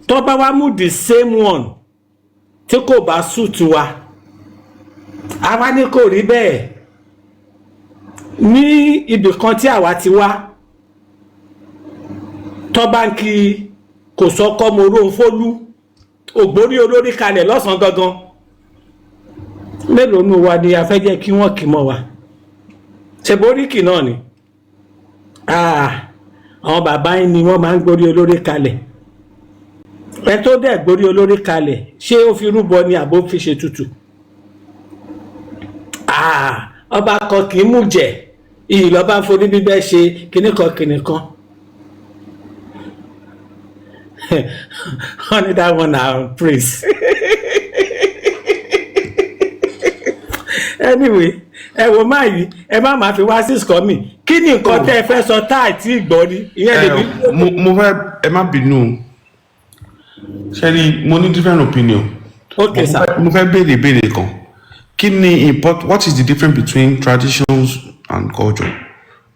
B: Tó bá wá mú the same one tí kò bá sùtù wa àwa ní kò rí bẹ́ẹ̀. Ní ibì kan tí àwa ti wá tó báńkì kò sọ́kọ́ mo ró fólú ògbórí olórí kalẹ̀ lọ́sàn gangan, mélòó nù wa ni a fẹ́ jẹ́ kí wọ́n kì mọ́ wa? Ṣe boríkì náà ni àwọn bàbá yín ni wọ́n máa ń gbórí olórí kalẹ̀. Ẹ tó dẹ̀ gbórí olórí kalẹ̀ ṣé ó fi rúbọ ni àbó fi ṣe tutù? Ọba kan kì í mú jẹ iyì lọ́ba ń forí bíbẹ́ ṣe kìnnìkan. Honey, that one na praise. Anyway, ẹ wo máa yìí ẹ má máa fi wá sí score mi. Kí ni nǹkan tẹ́ ẹ fẹ́ sọ tá àti ìgbọ́ ni? Ìyẹn lè bí.
D: Mo fẹ́ ẹ má bínú ṣẹ́ni mo ní different opinion.
B: Okay, sir.
D: Mo fẹ́ béèrè kan. Kí ni what is the difference between traditions and culture,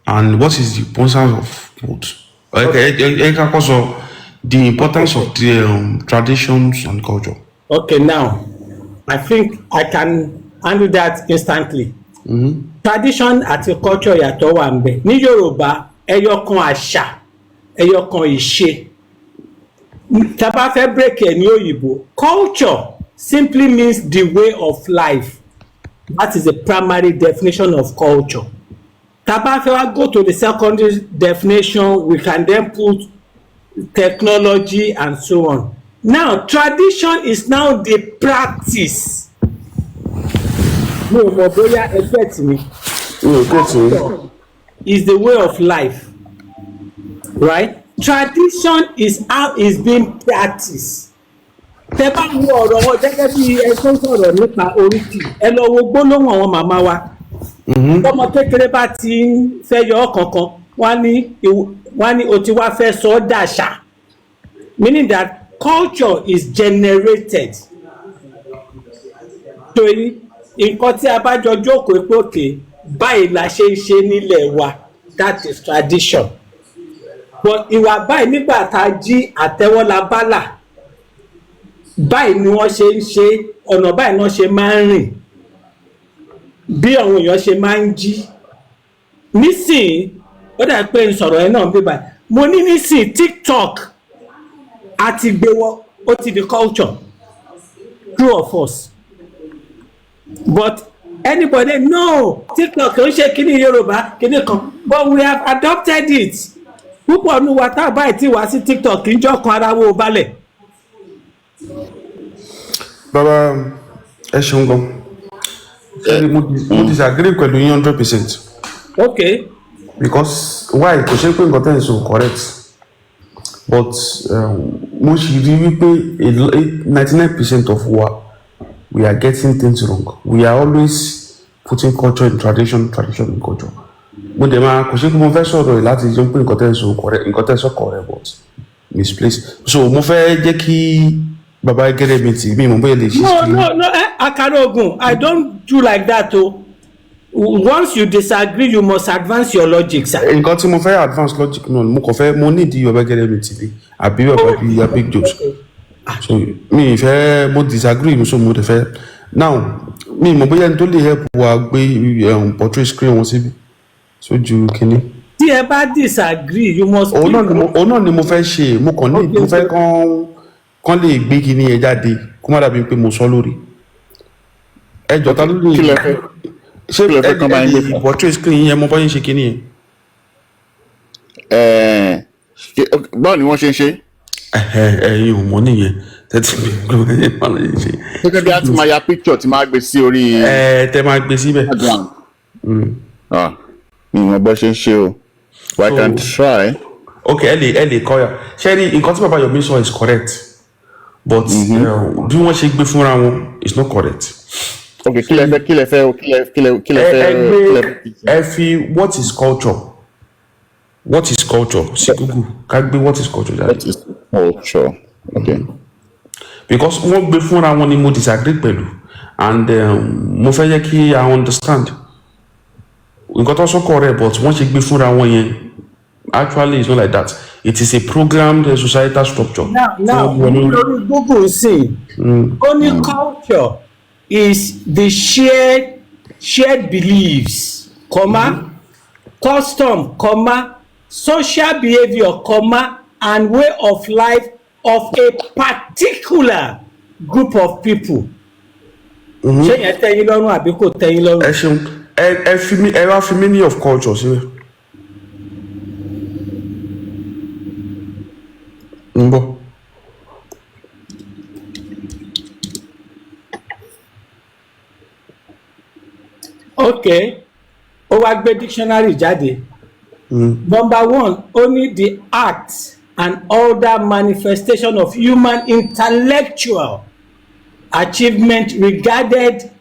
D: and what is the importance of both? Ẹ ká kọ́ sọ the importance of the traditions and culture.
B: Okay, now I think I can handle that instantly. Tradition àti culture yàtọ̀ wà ń bẹ̀. Ní Yorùbá, ẹyọkan àṣà, ẹyọkan ìṣe. Tá bá fẹ́ break ẹ̀ ní òyìnbó, culture simply means the way of life. That is the primary definition of culture. Tá bá fẹ́ wá go to the secondary definition, we can then put technology and so on. Now, tradition is now the practice. No, mọ̀ bóyá effect mi. Culture is the way of life, right? Tradition is how it's being practiced. Tẹ́ bá wo ọ̀rọ̀ wọn gẹ́gẹ́ bí ẹ tó ń sọ̀rọ̀ nípa oríkì, ẹ lọ wo gbólóhùn àwọn màmá wa. Tọ́mọ kékeré bá ti ń fẹ́ yọ ọ́ kankan, wọ́n ní o ti wá fẹ́ sọ ọ́ dàṣà. Meaning that culture is generated. Torí nǹkan tí a bá jọ jókòó pé òkè báyìí la ṣe ń ṣe nílẹ̀ wa, that is tradition. But ìwà báyìí nígbà tá a jí àtẹ́wọ́lá bálà, báyìí ni wọ́n ṣe ń ṣe, ọ̀nà báyìí náà ṣe máa ń rìn, bí àwọn èèyàn ṣe máa ń jí. Nísìnyí, ó dà pé n sọ̀rọ̀ ẹ náà bí báyìí, mo ní nísìnyí TikTok àti gbéwọ́ ó ti di culture, true or false? But anybody no, TikTok ó ṣe kíní Yorùbá kíní kan, but we have adopted it. Púpọ̀ nu wa tá a báyìí tí wá sí TikTok ń jọ́ kan ara wo balẹ̀.
D: Baba, ẹ ṣeun gan. Mo disagree pẹ̀lú yín 100%.
B: Okay.
D: Because why? Kò ṣe pé nǹkan tẹ́ ẹ̀ sọ correct. But mo ṣì rí wípé 99% of we are getting things wrong. We are always putting culture in tradition in culture. Mo dẹ̀ máa kò ṣe pé mo fẹ́ sọ̀rọ̀ láti jẹ́ pé nǹkan tẹ́ ẹ̀ sọ correct, nǹkan tẹ́ ẹ̀ sọ correct but misplaced. So mo fẹ́ jẹ́ kí Baba gẹ́gẹ́ mi tì mí mo bóyá lè ṣe.
B: No, Akarogun, I don't do like that o. Once you disagree, you must advance your logic, sir.
D: Nǹkan tí mo fẹ́ advance logic náà mo kàn fẹ́ mo need Baba gẹ́gẹ́ mi tì mí àbí Baba bí ya big jokes. So mi fẹ́ mo disagree so mo dẹ̀ fẹ́ now mi mo bóyá ní tó lè help wa gbé portrait screen wọn síbi sójú kínní.
B: Tí ẹ bá disagree, you must.
D: Òun náà ni mo fẹ́ ṣe mo kàn ní mo fẹ́ kán lè gbé kíní yẹn jáde kó má dàbí pé mo sọ lórí. Ẹ jọ̀ta lórí ṣé ẹ portrait screen yẹn mo bá yín ṣe kíní yẹn.
C: Báwo ni wọ́n ṣe ń ṣe?
D: Ẹ̀yin ò mọ̀ nìyẹn tẹ́tí mi gbọ́dọ̀ ẹ̀yìn máa lè ṣe.
C: Gẹ́gẹ́ bí a ti máa ya picture tí máa gbé sí orí.
D: Tẹ́ máa gbé síbẹ̀.
C: Mi ò mọ̀ bó ṣe ń ṣe o, but I can try.
D: Okay, ẹ lè kọ́ ya ṣé rí nǹkan tí bàbá Yomi sọ is correct but bí wọ́n ṣe gbé fúnra wọn is not correct.
C: Okay, kí lẹ fẹ́.
D: Ẹ fi what is culture sí Google ká gbé what is culture jáde.
C: What is culture? Okay.
D: Because wọ́n gbé fúnra wọn ni mo disagree pẹ̀lú and mo fẹ́ yẹ kí I understand nǹkan tó sọ correct but wọ́n ṣe gbé fúnra wọn yẹn actually it's not like that. It is a programmed societal structure.
B: Now lórí Google sí only culture is the shared beliefs, custom, social behavior, and way of life of a particular group of people. Ṣé yẹn tẹ́ yín lọ́rùn àbí kò tẹ́ yín lọ́rùn?
D: Ẹ ṣeun ẹ wá fi meaning of culture síbẹ̀. ń bọ̀.
B: Okay, ó wá gbé dictionary jáde. Number 1, only the act and other manifestation of human intellectual achievement regarded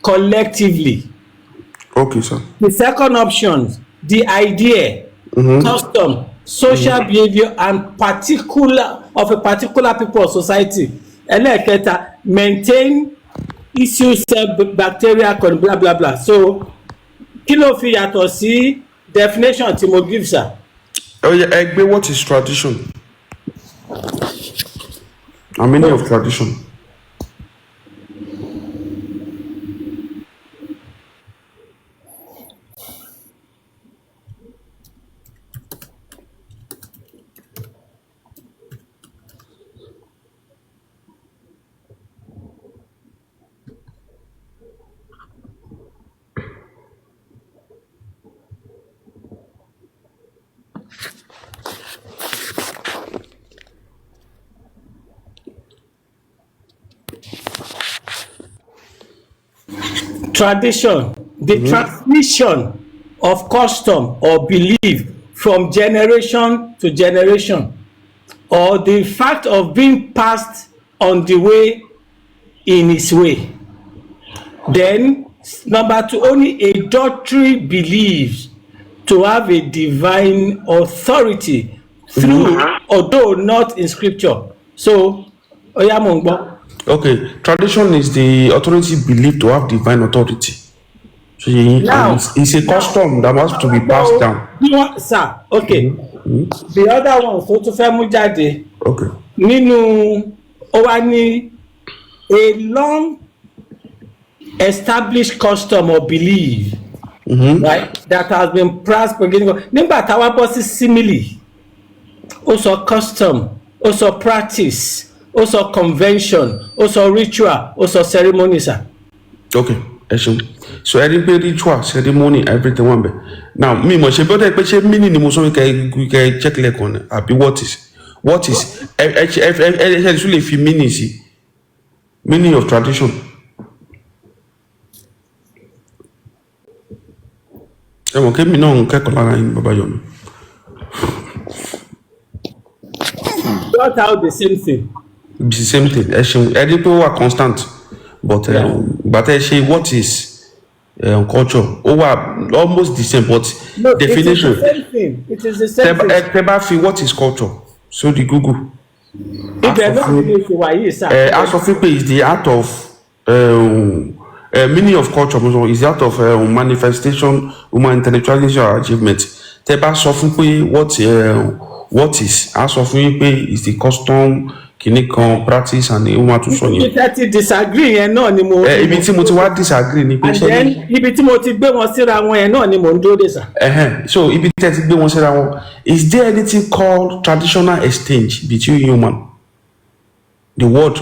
B: collectively.
D: Okay, sir.
B: The second option, the idea, custom, social behavior and of a particular people or society. Ẹlẹ́ẹ̀kẹta, maintain issues bacteria blah blah blah. So kí ló fi yàtọ̀ sí definition tí mo give sir?
D: Ẹ gbé what is tradition. and meaning of tradition.
B: Tradition, the transmission of custom or belief from generation to generation, or the fact of being passed on the way in its way. Then, number two, only a doctrine believes to have a divine authority through, although not in scripture. So, oya mo ń gbọ́.
D: Okay, tradition is the authority believed to have divine authority. So
B: Now-
D: it's a custom that has to be passed down.
B: Sir, okay. The other one tó tún fẹ́ mú jáde
D: Okay.
B: nínú ó wá ní a long established custom or belief, right, that has been passed nígbà táwa bọ́ sí simile, ó sọ custom, ó sọ practice, ó sọ convention, ó sọ ritual, ó sọ ceremony, sir.
D: Okay. So any ritual, ceremony, everything one be. Now, me mo ṣe bọ́dọ̀ pé ṣé meaning ni mo sọ wíkẹ́ check lẹ́kọ̀ọ́ àbí what is ẹ tún lè fi meaning sí meaning of tradition. Ẹ mọ̀ kémi náà ń kẹ́kọ̀ọ́ lára yín bàbá Yomi.
B: Not out the same thing.
D: It's the same thing. Ẹ rí pé ó wà constant but ẹ ṣe what is culture ó wà almost the same but
B: No,
D: definition.
B: it is the same thing. It is the same thing.
D: Tẹ́ bá fi what is culture so the Google.
B: Ibẹ̀ náà ni ìṣèwà yìí, sir.
D: As of people is the art of meaning of culture is the art of manifestation, human intellectualism or achievement. Tẹ́ bá sọ fún pé what is as of pé is the custom kìíní kan practice and human to sọ yẹn.
B: Ibi tí ti disagree yẹn náà ni mo.
D: Ibi tí mo ti wá disagree ni pé
B: and then ibi tí mo ti gbé wọn síra wọn yẹn náà ni mo ń dúró dé, sir.
D: So ibi tí ẹ ti gbé wọn síra wọn, is there anything called traditional exchange between human? The word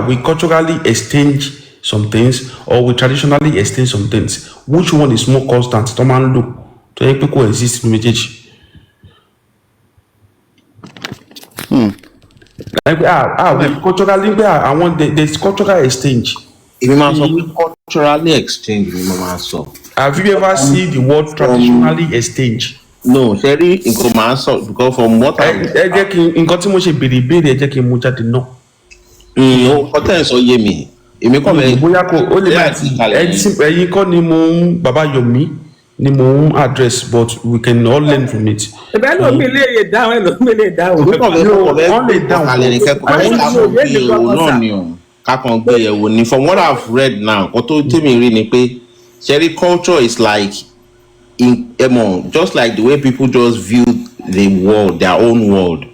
D: we culturally exchange some things or we traditionally exchange some things. Which one is more constant? Tó máa ń lò tó yẹ pé kò exist ní méjèèjì. We culturally I want the cultural exchange.
F: Èmi máa sọ pé culturally exchange ni mo máa sọ.
D: Have you ever seen the word traditionally exchange?
F: No, ṣe rí nǹkan máa sọ because from what I.
D: Ẹ jẹ́ kí nǹkan tí mo ṣe béèrè ẹ jẹ́ kí n mú jáde náà.
F: Ọtẹ́ sọ yé mi. Èmi kọ́ bẹ́ẹ̀.
D: Bóyá kò ó lè máa ẹ̀yin kọ́ ni mo ń bàbá Yomi ni mo ń address but we can all learn from it.
B: Ìbẹ́ ló mi lè dáhùn ẹ̀ ló mi lè dáhùn.
F: Èmi kọ́ bẹ́ẹ̀ kọ́ bẹ́ẹ̀ kàlẹ́ ní kẹ́kọ̀ọ́ kákan gbé yẹ̀wò náà ni o. Kákan gbé yẹ̀wò ni from what I've read now kó tó tèmi rí ni pé ṣẹ́rí culture is like just like the way people just view the world, their own world.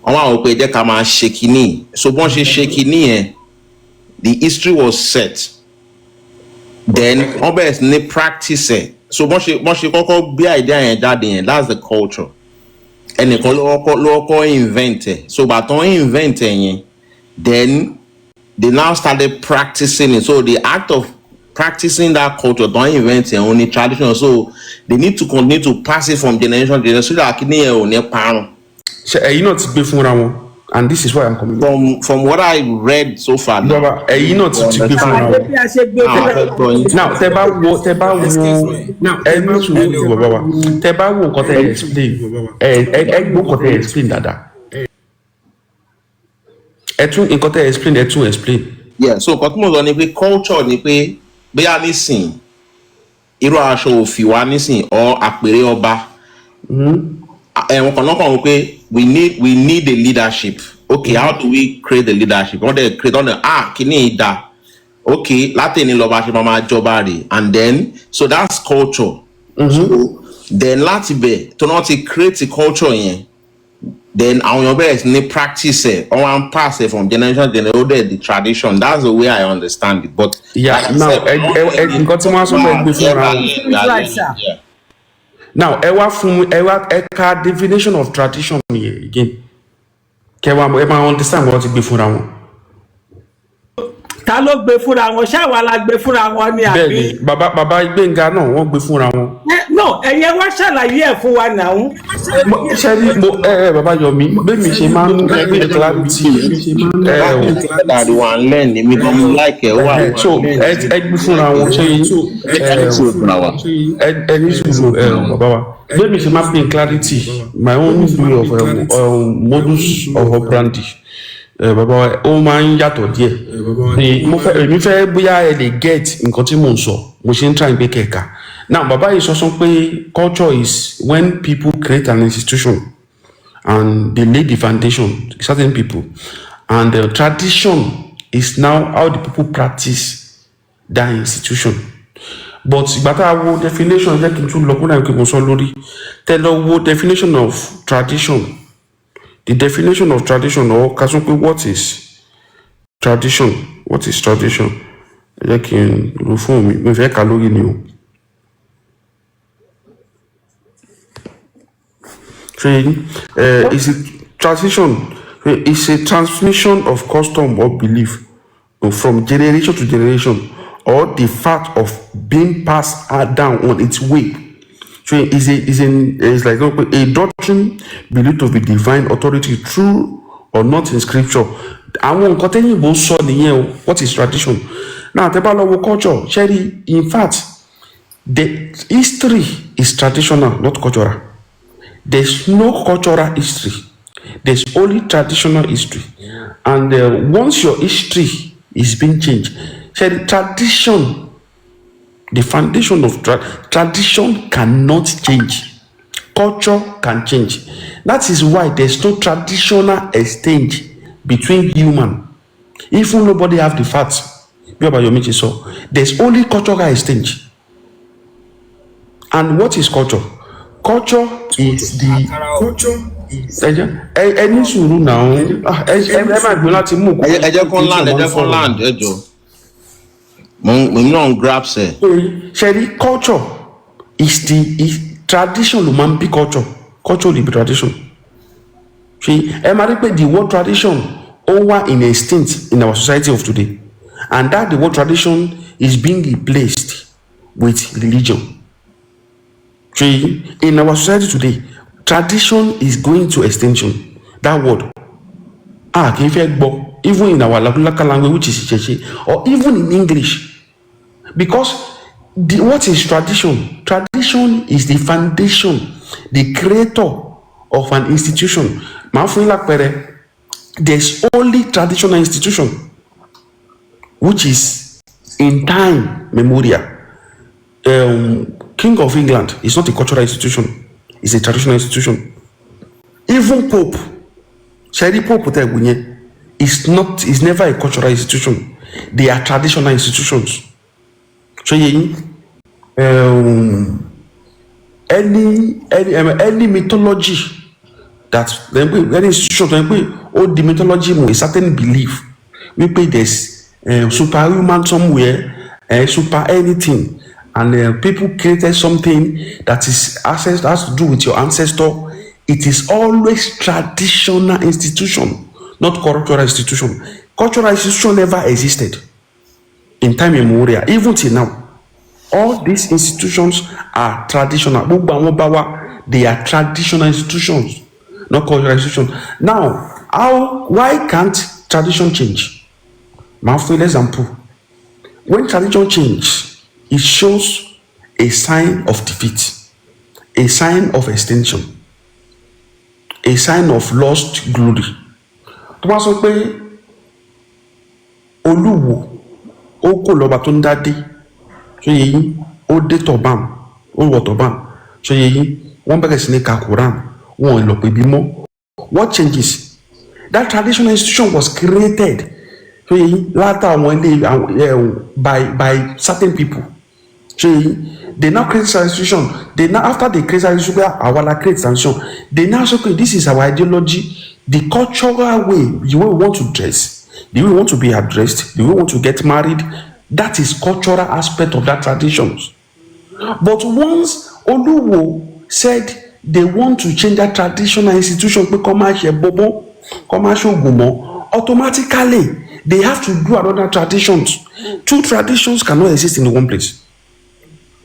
F: Wọ́n máa wọ pé jẹ́ ká máa ṣe kínní. So bọ́n ṣe ṣe kínní yẹn, the history was set. Then wọ́n bẹ̀rẹ̀ sí ní practice ẹ̀. So bọ́n ṣe kọ́kọ́ gbé idea yẹn jáde yẹn, that's the culture. Ẹnìkan ló kọ́kọ́ invent ẹ̀. So bàtàn invent ẹ̀ yẹn, then they now started practicing it. So the act of practicing that culture don't invent their own tradition. So they need to continue to pass it from generation to generation. So that kini yẹn ò ní parun.
D: Ẹ̀yin náà ti gbé fúnra wọn and this is why I'm coming.
F: From what I read so far.
D: Ẹ̀yin náà ti gbé fúnra wọn. Now tẹ́ bá wo now ẹ má sùn ní bàbá wa tẹ́ bá wo nǹkan tẹ́ explain ẹ gbọ́ nǹkan tẹ́ explain dáadáa. Ẹ tún nǹkan tẹ́ explain ẹ tún explain.
F: Yeah, so nǹkan tí mo sọ ni pé culture ni pé bóyá nísìn irú aṣọ òfì wa nísìn or àpèrè ọba. Ẹ̀wọ̀n kan náà kàn wọ́n pé we need a leadership. Okay, how do we create the leadership? Wọ́n dẹ̀ create on the kíní ìdá. Okay, láti ní lọ́ba ṣe máa jọba rè and then so that's culture. So then láti bẹ̀ tó náà ti create culture yẹn then our best ni practice it or one pass it from generation to generation, the tradition. That's the way I understand it. But
D: yeah,
F: like I
D: now
F: said,
D: nǹkan tí wọ́n á sọ pé gbé fúnra wọn.
B: Right, sir.
F: yeah.
D: Now ẹ ka definition of tradition yẹn again kẹwàá ẹ máa understand wọ́n ti gbé fúnra wọn.
B: Ta ló gbé fúnra wọn? Ṣé àwa la gbé fúnra wọn ni àbí?
D: Bẹ́ẹ̀ni bàbá Gbénga náà wọ́n gbé fúnra wọn.
B: No, ẹ̀yẹ wá ṣàlàyé ẹ̀ fún wa náà.
D: Ṣé rí bàbá Yomi bẹ́ẹ̀ mi ṣe máa ń gbé clarity
F: That one learn me come like it.
D: so ẹ gbé fúnra wọn ṣe ẹni sùúrù bàbá wa bẹ́ẹ̀ mi ṣe máa ń gbé clarity my own way of modus of operandi. Bàbá wa ó máa ń yàtọ̀ díẹ̀ èmi fẹ́ bóyá ẹ lè get nǹkan tí mò ń sọ mo ṣe ń try gbé kẹ̀ka now bàbá yìí sọ pé culture is when people create an institution and they lay the foundation to certain people and the tradition is now how the people practice that institution but ìgbà tá a wo definition jẹ́ kí n tún lọ kúrò àìkú mo sọ lórí tẹ́ lọ wo definition of tradition. The definition of tradition or Kasupe, what is tradition? What is tradition? Ẹ jẹ́ kí n lo fún mi, mo fẹ́ kà lórí ni o. Is a tradition is a transmission of custom or belief from generation to generation or the fact of being passed down on its way. So is like a doctrine believed to be divine authority, true or not in scripture. Àwọn nǹkan tẹ́yìn bó sọ nìyẹn o. What is tradition? Now tẹ́ bá lọ wo culture, Sherry, in fact, the history is traditional, not cultural. There's no cultural history. There's only traditional history. And once your history is being changed, Sherry, tradition. The foundation of tradition cannot change. Culture can change. That is why there's no traditional exchange between human. Even nobody have the facts, there's only cultural exchange. And what is culture? Culture is the any sùúrù now. Ẹ máa gbé láti mú.
F: Ẹ jẹ́ kó land ẹ jọ. Mo no grab say.
D: Sherry, culture is tradition ló máa ń bí culture. Culture lè bí tradition. Ẹ máa rí pé the word tradition over in extinct in our society of today, and that the word tradition is being replaced with religion. In our society today, tradition is going to extinction. That word kì í fẹ́ gbọ́ even in our local language which is Ìṣẹ̀ṣe or even in English. Because what is tradition? Tradition is the foundation, the creator of an institution. There's only traditional institution, which is in time memorial. King of England is not a cultural institution, it's a traditional institution. Even Pope, is never a cultural institution. They are traditional institutions. So any mythology that any institution or the mythology a certain belief we pay there's superhuman somewhere, super anything, and people created something that is has to do with your ancestor. It is always traditional institution, not cultural institution. Cultural institution never existed in time immemorial, even till now. All these institutions are traditional. They are traditional institutions, not cultural institutions. Now, why can't tradition change? For example, when tradition changes, it shows a sign of defeat, a sign of extinction, a sign of lost glory. Olúwo ó kò lọ́ba tó ń dádé ṣé yẹ yín ó dé tọ̀bám ó wọ̀ tọ̀bám ṣé yẹ yín wọ́n bẹ̀rẹ̀ sí ní ka Quran wọn lọ pé bí mọ́. What changes? That traditional institution was created ṣé yẹ yín látà àwọn ilé by certain people ṣé yẹ yín they now create institution. They now, after they create institution, our create institution, they now say, okay, this is our ideology, the cultural way, the way we want to dress, the way we want to be addressed, the way we want to get married. That is cultural aspect of that traditions. But once Oluwo said they want to change that traditional institution, automatically they have to do another traditions. Two traditions cannot exist in one place.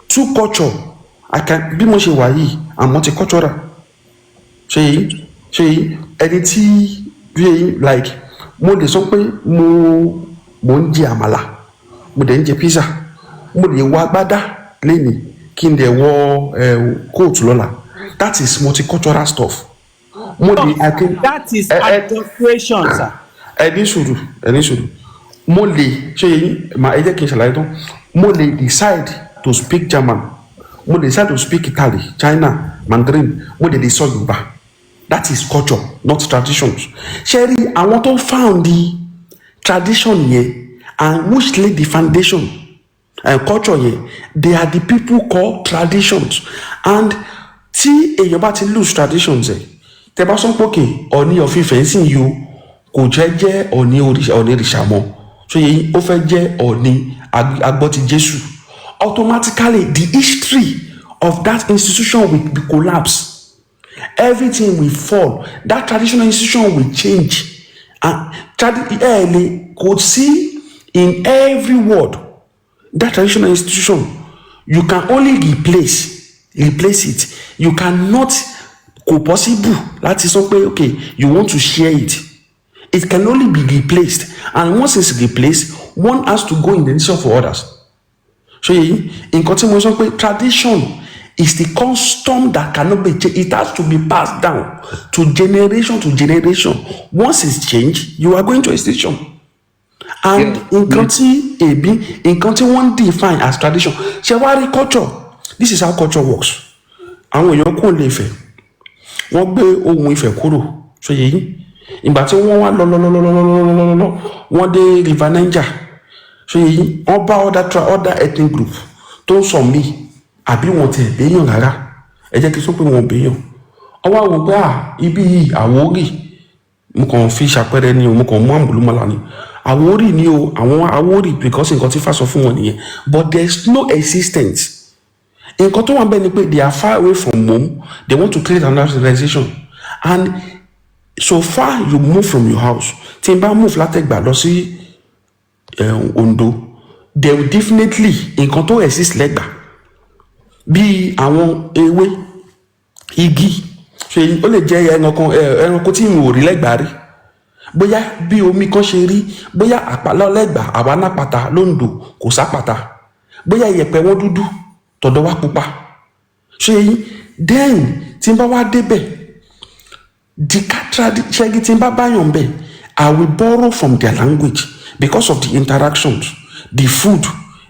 D: Two culture, I can be more and multicultural. Anything like mo lè sọ pé mo ń jẹ àmàlà, mo dẹ̀ ń jẹ pizza, mo lè wọ agbádá lẹ́nìí kí n dẹ̀ wọ coat lọ́la. That is multicultural stuff.
B: That is adulteration, sir.
D: Ẹni sùúrù mo lè ṣe yìí mà ẹ jẹ́ kí n ṣàlàyé tán. Mo lè decide to speak German, mo lè decide to speak Italy, China, Mandarin, mo lè sọ Yorùbá. That is culture, not traditions. Ṣé rí àwọn tó found the tradition yẹn and which laid the foundation and culture yẹn, they are the people called traditions. And tí èèyàn bá ti lose traditions ẹ̀, tẹ́ bá sọ pé òkè Ọọ̀ni of Ifẹ̀ ń sìn yìí o kò jẹ́ Ọọ̀ni òrìṣà mọ́, so yẹn ó fẹ́ jẹ́ Ọọ̀ni agbọ́tí Jésù, automatically the history of that institution will be collapse. Everything will fall. That traditional institution will change. And could see in every word that traditional institution, you can only replace it. You cannot go possible. That is okay. Okay, you want to share it. It can only be replaced. And once it's replaced, one has to go in the nation for others. So in continuation, tradition is the custom that cannot be changed. It has to be passed down to generation to generation. Once it's changed, you are going to a station. And in country one define as tradition. Shewari culture. This is how culture works. Àwọn èèyàn kò lè fẹ́. Wọ́n gbé ohun Ifẹ̀ kúrò. So yìí. Ìgbà tí wọ́n wá lọ wọ́n dé River Niger. So yìí wọ́n bá other ethnic group tó ń sọ mí. Àbí wọn tẹ̀ béèyàn rárá, ẹ jẹ́ kí n sọ pé wọn béèyàn. Ọwọ́ àwọn pé ibi yìí Àwórì, mo kàn fi ṣàpẹẹrẹ ni o, mo kàn mú àmúlùmọ́lá ni. Àwórì ni o, àwọn Àwórì because nǹkan tí Ifá sọ fún wọn nìyẹn. But there is no existence. Nǹkan tó wà bẹ́ẹ̀ ni pé they are far away from home, they want to create another civilization. And so far you move from your house, tí n bá move látẹ̀gbà lọ sí Ondo, they will definitely nǹkan tó exist lẹ́gbàá. Bí àwọn ewé igi ṣe ó lè jẹ́ ẹranko tí mi ò rí lẹ́gbàá rí, bóyá bí omi kan ṣe rí, bóyá àpàlà lẹ́gbàá àwa nápàtà lóńdó kò sápàtà, bóyá ìyẹ̀pẹ̀ wọn dúdú tọ̀dọ̀ wá pupa. Ṣé then tí n bá wá débẹ̀ ṣẹ́gi tí n bá báyàn bẹ̀, I will borrow from their language because of the interactions, the food,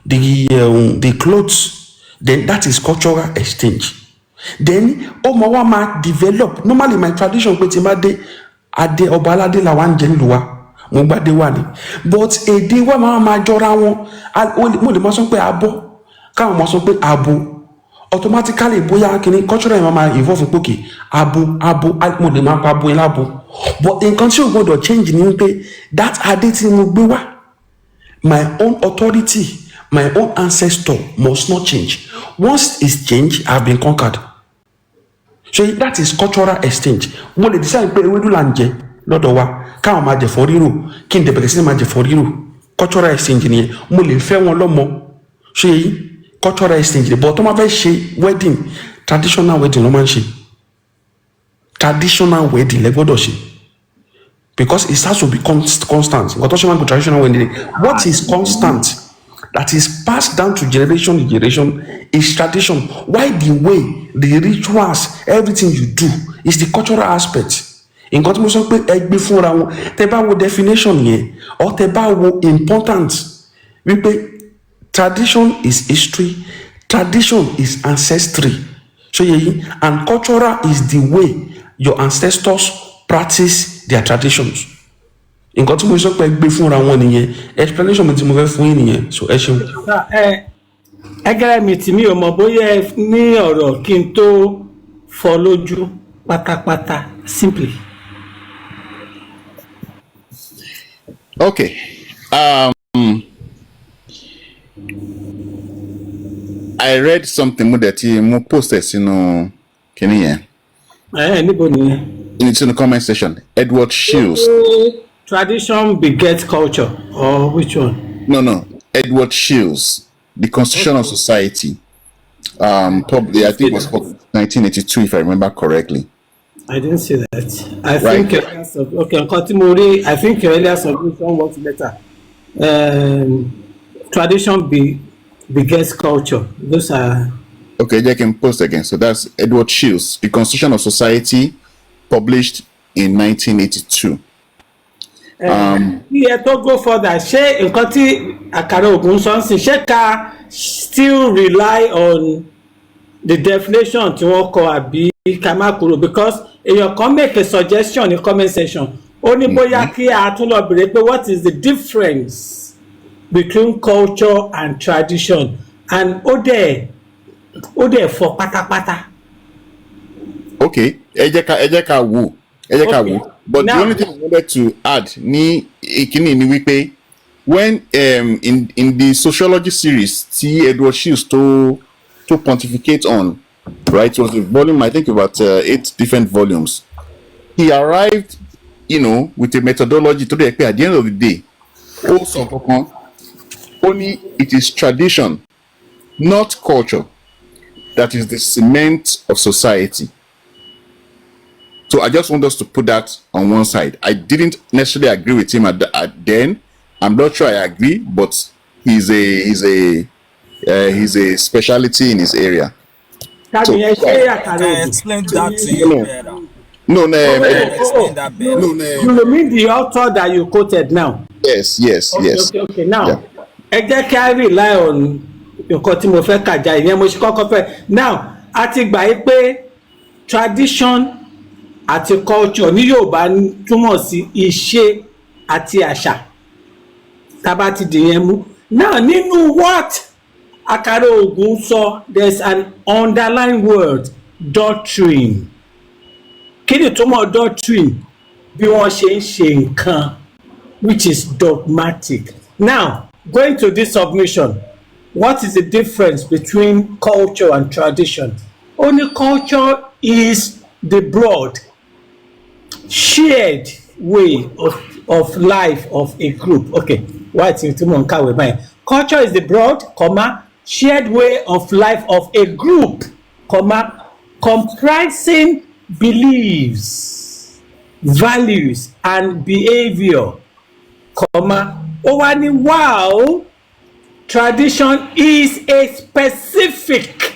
D: the clothes. Then that is cultural exchange. Then Omawa ma develop. Normally my tradition pé tí ma dé adé ọba aládé la wá ń jẹ nílùú wa, mo gbádé wà ní. But èdè wa máa jọra wọn. Mo lè máa sọ pé abo, káwọn máa sọ pé abo. Automatically bóyá kíní cultural yẹn máa evolve pé okay, abo mo lè máa pa abo yẹn lábo. But nǹkan tí ò gbọdọ̀ change ni pé that adé tí mo gbé wá, my own authority, my own ancestor must not change. Once it's changed, I've been conquered. So that is cultural exchange. Mo lè decide pé ewédú là ń jẹ lọ́dọ̀ wa, káwọn máa jẹ ẹ̀fọ́ rírò, kí n dẹ̀ bẹ̀rẹ̀ sí máa jẹ ẹ̀fọ́ rírò. Cultural exchange nìyẹn. Mo lè fẹ́ wọn lọ́mọ. Ṣé cultural exchange? But tó máa fẹ́ ṣe wedding, traditional wedding ló máa ń ṣe. Traditional wedding lẹ gbọ́dọ̀ ṣe. Because it has to be constant. Nǹkan tó ṣe máa ń gbé traditional wedding. What is constant? That is passed down to generation to generation is tradition. Why the way, the rituals, everything you do is the cultural aspect. Nǹkan tí mo sọ pé ẹ gbé fúnra wọn, tẹ́ bá wo definition yẹn, or tẹ́ bá wo importance, wípé tradition is history, tradition is ancestry. So and cultural is the way your ancestors practice their traditions. Nǹkan tí mo sọ pé gbé fúnra wọn nìyẹn, explanation mi tí mo fẹ́ fún yín nìyẹn, so ẹ ṣeun.
B: ẹgẹrẹ mi tí mi ò mọ̀ bóyá ẹ ní ọ̀rọ̀ kí n tó fọ́ lójú pátápátá simply.
C: Okay. I read something mo posted sínú kíní yẹn.
B: Níbo nìyẹn?
C: It's in the comment section. Edward Shields.
B: Tradition begets culture, or which one?
C: No. Edward Shields, The Constitution of Society. Probably I think it was 1982, if I remember correctly.
B: I didn't see that. I think I think your earlier submission works better. Tradition begets culture. Those are
C: okay. They can post again. So that's Edward Shields, The Constitution of Society, published in 1982.
B: Here to go further, ṣé nǹkan tí Àkàrà Ògún sọ ń sìn, ṣé ká still rely on the definition tí wọ́n kọ àbí ká má kúrò, because èèyàn kan make a suggestion in comment section. Ó ní bóyá kí a tún lọ bèrè pé what is the difference between culture and tradition, and ó dẹ̀ fọ́ pátápátá.
C: Okay, ẹ jẹ́ ká wò. But now, the only thing I wanted to add ní ìkíní ni wípé when in the sociology series tí Edward Shields to pontificate on, right, it was a volume, I think about 8 different volumes. He arrived, with a methodology to the at the end of the day, only it is tradition, not culture, that is the cement of society. So I just want us to put that on one side. I didn't necessarily agree with him at then. I'm not sure I agree, but he's a specialty in his area.
B: Can you
E: explain that to you better?
B: No. You mean the author that you quoted now?
C: Yes.
B: Okay. Now, ẹ jẹ́ kí a rely on nǹkan tí mo fẹ́ kà já ìyẹn mo ṣe kọ́kọ́ fẹ́. Now, a ti gbà yí pé tradition àti culture ní Yorùbá túmọ̀ sí ìṣe àti àṣà. Tá bá ti dìyẹn mú. Now, nínú what Àkàrà Ògún sọ, there's an underlying word, doctrine. Kí ni túmọ̀ doctrine? Bí wọ́n ṣe ń ṣe nǹkan, which is dogmatic. Now, going to this submission, what is the difference between culture and tradition? Only culture is the broad, shared way of life of a group. Okay, what's it? Culture is the broad, shared way of life of a group, comprising beliefs, values, and behavior, while tradition is a specific,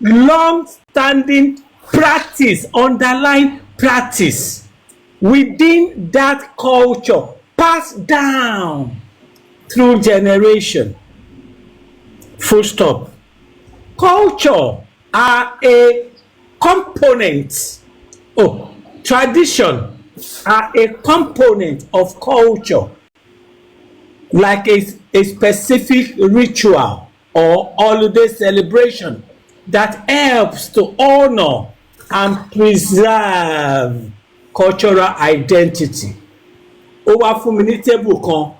B: long-standing practice, underlying practice within that culture, passed down through generation. Full stop. Culture are a component. Tradition are a component of culture, like a specific ritual or holiday celebration that helps to honor and preserve cultural identity. Ó wá fún mi ní table kan,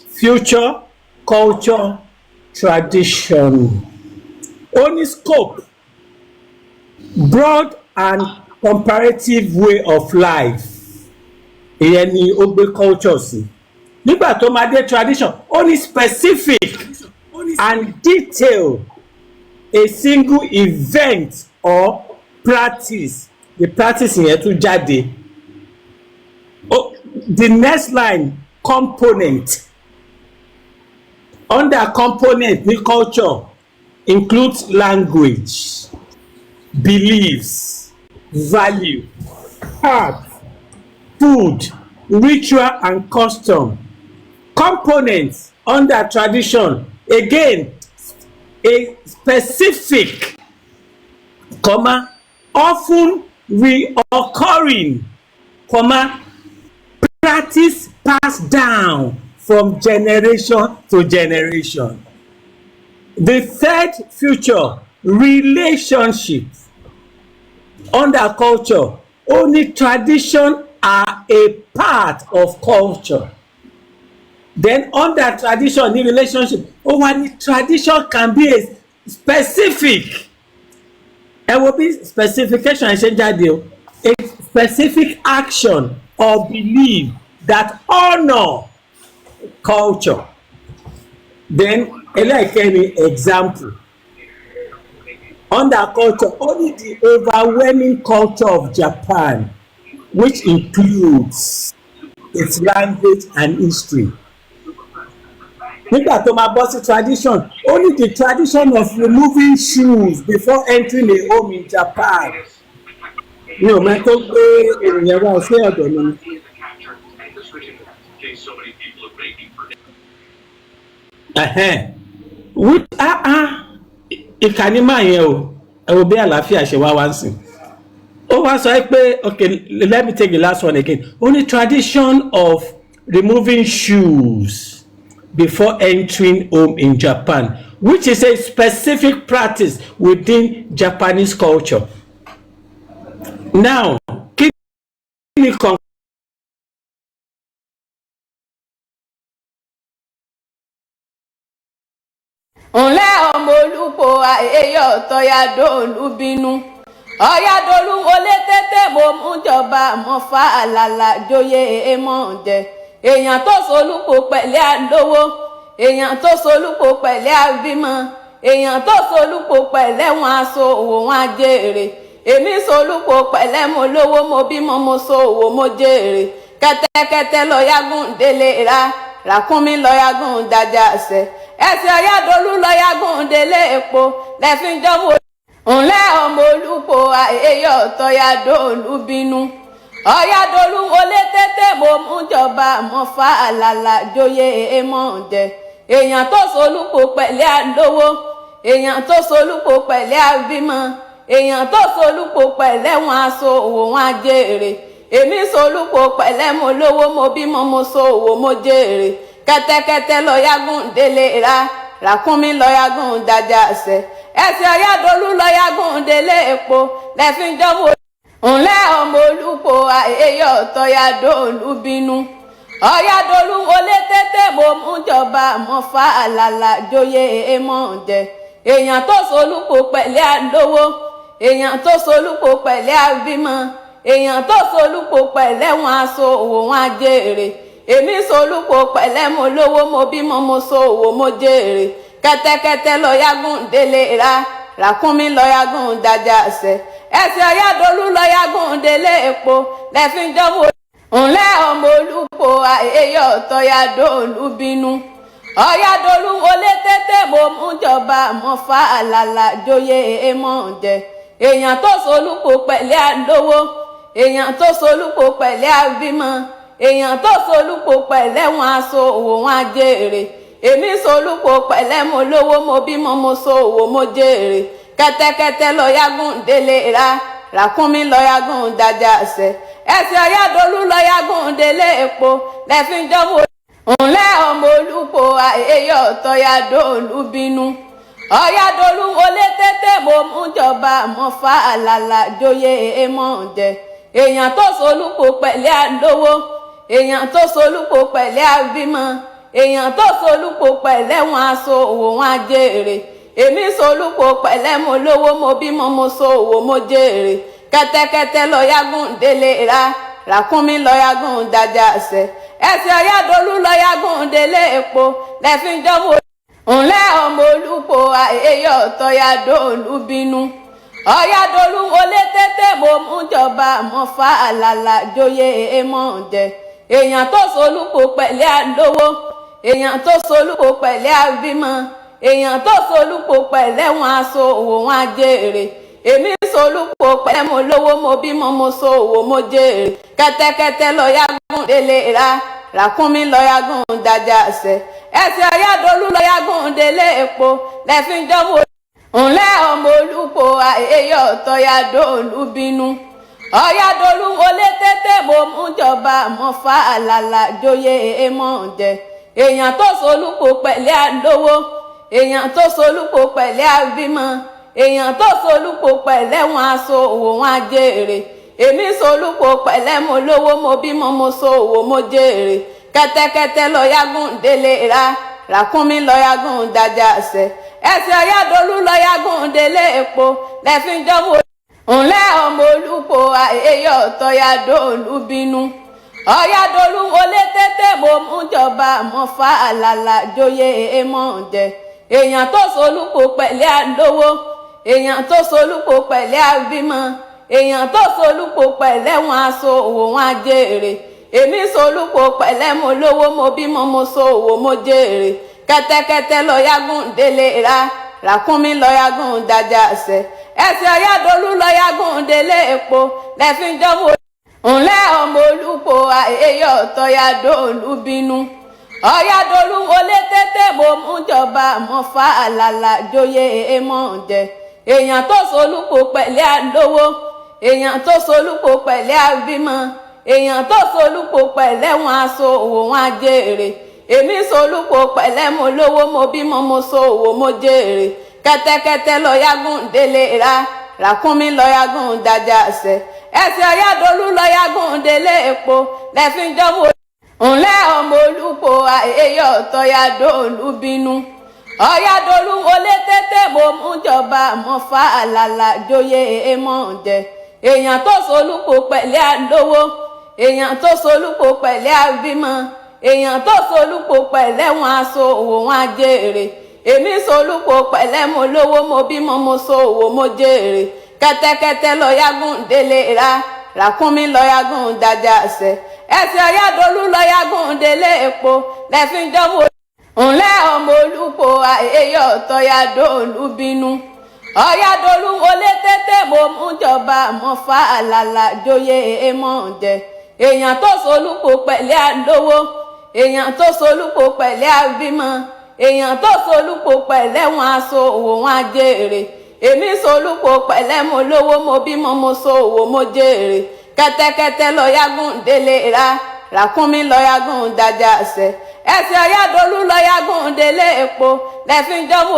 B: future, culture, tradition. Only scope, broad and comparative way of life. Ìyẹn ni ó gbé culture sí. Nígbà tó máa dé tradition, only specific and detailed, a single event or practice. The practice yẹn tún jáde. The next line, component. Under component ní culture includes language, beliefs, value, art, food, ritual and custom. Components under tradition, again, a specific, often reoccurring, practice passed down from generation to generation. The third feature, relationship. Under culture, only tradition are a part of culture. Then under tradition ní relationship, ó wá ní tradition can be a specific. Ẹ wo bí specification ṣe jáde o. A specific action or belief that honour culture. Then ẹlẹ́ẹ̀kẹ́ni example. Under culture, only the overwhelming culture of Japan, which includes its language and history. Nígbà tó máa bọ́ sí tradition, only the tradition of removing shoes before entering a home in Japan. Mi ò mọ̀ tó gbé ènìyàn wá sí ọ̀dọ̀ mi. Which ìkànnì máa yẹn o, ẹ wo bí àlàáfíà ṣe wá wá ń sìn. Ó wá sọ pé, okay, let me take the last one again. Only tradition of removing shoes before entering home in Japan, which is a specific practice within Japanese culture. Now, kí ni kan
G: ǹlẹ́ ọmọ olùkọ́ àyèyọ̀ tọ́yàdóòlù bínú ọ̀yàdóòlù wọlé tètè mo mú jọba mọ́ fa àlàlà joyè èèmọ̀ jẹ èèyàn tó solúkọ pẹ̀lẹ́ àlówó èèyàn tó solúkọ pẹ̀lẹ́ àbímọ èèyàn tó solúkọ pẹ̀lẹ́ wọn aṣọ òwò wọn ajéèrè èmi solúkọ pẹ̀lẹ́ mo lówó mo bímọ mo so òwò mo jèrè kẹ́tẹ́kẹ́tẹ́ lọ́yàgùn délé ra ràkúnmí lọ́yàgùn dájà ṣẹ ẹsẹ̀ ọ̀yàdólú lọ́yàgùn délé epo lẹ́fín jọ́mọ́ ǹlẹ́ ọmọ olùkọ́ àyèyọ̀ tọ́yàdóòlù bínú ọ̀yàdólú wọlé tètè mo mú jọba mọ́ fa àlàlà joyè èèmọ̀ jẹ èèyàn tó solúkọ pẹ̀lẹ́ àlówó èèyàn tó solúkọ pẹ̀lẹ́ àbímọ èèyàn tó solúkọ pẹ̀lẹ́ wọn aṣọ òwò wọn ajéèrè èmi solúkọ pẹ̀lẹ́ mo lówó mo bímọ mo so òwò mo jèrè kẹ́tẹ́kẹ́tẹ́ lọ́yàgùn délé ra ràkúnmí lọ́yàgùn dájà ṣẹ ẹsẹ̀ ọ̀yàdólú lọ́yàgùn délé epo lẹ́fín jọ́mọ́ ǹlẹ́ ọmọ olùkọ́ àyèyọ̀ tọ́yàdóòlù bínú ọ̀yàdólú wọlé tètè mo mú jọba mọ́ fa àlàlà joyè èèmọ̀ jẹ èèyàn tó solúkọ pẹ̀lẹ́ àlówó èèyàn tó solúkọ pẹ̀lẹ́ àbímọ èèyàn tó solúkọ pẹ̀lẹ́ wọn aṣọ òwò wọn ajéèrè èmi solúkọ pẹ̀lẹ́ mo lówó mo bímọ mo so òwò mo jèrè kẹ́tẹ́kẹ́tẹ́ lọ́yàgùn délé ra ràkúnmí lọ́yàgùn dájà ṣẹ ẹsẹ̀ ọ̀yàdólú lọ́yàgùn délé epo lẹ́fín jọ́mọ́ ǹlẹ́ ọmọ olùkọ́ àyèyọ̀ tọ́yàdóòlù bínú ọ̀yàdólú wọlé tètè mo mú jọba mọ́ fa àlàlà joyè èèmọ̀ jẹ èèyàn tó solúkọ pẹ̀lẹ́ àlówó èèyàn tó solúkọ pẹ̀lẹ́ àbímọ èèyàn tó solúkọ pẹ̀lẹ́ wọn aṣọ òwò wọn ajéèrè èmi solúkọ pẹ̀lẹ́ mo lówó mo bímọ mo so òwò mo jèrè kẹ́tẹ́kẹ́tẹ́ lọ́yàgùn délé ra ràkúnmí lọ́yàgùn dájà ṣẹ ẹsẹ̀ ọ̀yàdólú lọ́yàgùn délé epo lẹ́fín jọ́mọ́ ǹlẹ́ ọmọ olùkọ́ àyèyọ̀ tọ́yàdóòlù bínú ọ̀yàdólú wọlé tètè mo mú jọba mọ́ fa àlàlà joyè èèmọ̀ jẹ èèyàn tó solúkọ pẹ̀lẹ́ àlówó èèyàn tó solúkọ pẹ̀lẹ́ àbímọ èèyàn tó solúkọ pẹ̀lẹ́ wọn aṣọ òwò wọn ajéèrè èmi solúkọ pẹ̀lẹ́ mo lówó mo bímọ mo so òwò mo jèrè kẹ́tẹ́kẹ́tẹ́ lọ́yàgùn délé ra ràkúnmí lọ́yàgùn dájà ṣẹ ẹsẹ̀ ọ̀yàdólú lọ́yàgùn délé epo lẹ́fín jọ́mọ́ ǹlẹ́ ọmọ olùkọ́ àyèyọ̀ tọ́yàdóòlù bínú ọ̀yàdólú wọlé tètè mo mú jọba mọ́ fa àlàlà joyè èèmọ̀ jẹ èèyàn tó solúkọ pẹ̀lẹ́ àlówó èèyàn tó solúkọ pẹ̀lẹ́ àbímọ èèyàn tó solúkọ pẹ̀lẹ́ wọn aṣọ òwò wọn ajéèrè èmi solúkọ pẹ̀lẹ́ mo lówó mo bímọ mo so òwò mo jèrè kẹ́tẹ́kẹ́tẹ́ lọ́yàgùn délé ra ràkúnmí lọ́yàgùn dájà ṣẹ ẹsẹ̀ ọ̀yàdólú lọ́yàgùn délé epo lẹ́fín jọ́mọ́ ǹlẹ́ ọmọ olùkọ́ àyèyọ̀ tọ́yàdóòlù bínú ọ̀yàdólú wọlé tètè mo mú jọba mọ́ fa àlàlà joyè èèmọ̀ jẹ èèyàn tó solúkọ pẹ̀lẹ́ àlówó èèyàn tó solúpo pẹ̀lẹ́ àbímọ èèyàn tó solúpo pẹ̀lẹ́ wọn aṣọ òwò wọn ajéèrè èmi solúpo pẹ̀lẹ́ mo lówó mo bímọ mo so òwò mo jèrè kẹ́tẹ́kẹ́tẹ́ lọ yágùn délé ra ràkúnmí lọ yágùn dájà àṣẹ ẹsẹ̀ ọ̀yádolú lọ yágùn délé epo lẹ́fín jọ́mọ ńlẹ́ ọmọ olúpo àyèyọ̀ tọ́yádolú bínú ọ̀yádolú olé tètè mo mú jọba mo fa àlàlà joyè èèmọ̀ jẹ èèyàn tó solúpo pẹ̀lẹ́ àlówó èèyàn tó solúpo pẹ̀lẹ́ àbímọ èèyàn tó solúpo pẹ̀lẹ́ wọn aṣọ òwò wọn ajéèrè èmi solúpo pẹ̀lẹ́ mo lówó mo bímọ mo so òwò mo jèrè kẹ́tẹ́kẹ́tẹ́ lọ yágùn délé ra ràkúnmí lọ yágùn dájà àṣẹ ẹsẹ̀ ọ̀yádolú lọ yágùn délé epo lẹ́fín jọ́mọ ńlẹ́ ọmọ olúpo àyèyọ̀ tọ́yádolú bínú ọ̀yádolú olé tètè mo mú jọba mo fa àlàlà joyè èèmọ̀ jẹ èèyàn tó solúpo pẹ̀lẹ́ àlówó èèyàn tó solúpo pẹ̀lẹ́ àbímọ èèyàn tó solúpo pẹ̀lẹ́ wọn aṣọ òwò wọn ajéèrè èmi solúpo pẹ̀lẹ́ mo lówó mo bímọ mo so òwò mo jèrè kẹ́tẹ́kẹ́tẹ́ lọ yágùn délé ra ràkúnmí lọ yágùn dájà àṣẹ ẹsẹ̀ ọ̀yádolú lọ yágùn délé epo lẹ́fín jọ́mọ ńlẹ́ ọmọ olúpo àyèyọ̀ tọ́yádolú bínú ọ̀yádolú olé tètè mo mú jọba mo fa àlàlà joyè èèmọ̀ jẹ èèyàn tó solúpo pẹ̀lẹ́ àlówó èèyàn tó solúpo pẹ̀lẹ́ àbímọ èèyàn tó solúpo pẹ̀lẹ́ wọn aṣọ òwò wọn ajéèrè èmi solúpo pẹ̀lẹ́ mo lówó mo bímọ mo so òwò mo jèrè kẹ́tẹ́kẹ́tẹ́ lọ yágùn délé ra ràkúnmí lọ yágùn dájà àṣẹ ẹsẹ̀ ọ̀yádolú lọ yágùn délé epo lẹ́fín jọ́mọ ńlẹ́ ọmọ olúpo àyèyọ̀ tọ́yádolú bínú ọ̀yádolú olé tètè mo mú jọba mo fa àlàlà joyè èèmọ̀ jẹ èèyàn tó solúpo pẹ̀lẹ́ àlówó èèyàn tó solúpo pẹ̀lẹ́ àbímọ èèyàn tó solúpo pẹ̀lẹ́ wọn aṣọ òwò wọn ajéèrè èmi solúpo pẹ̀lẹ́ mo lówó mo bímọ mo so òwò mo jèrè kẹ́tẹ́kẹ́tẹ́ lọ yágùn délé ra ràkúnmí lọ yágùn dájà àṣẹ ẹsẹ̀ ọ̀yádolú lọ yágùn délé epo lẹ́fín jọ́mọ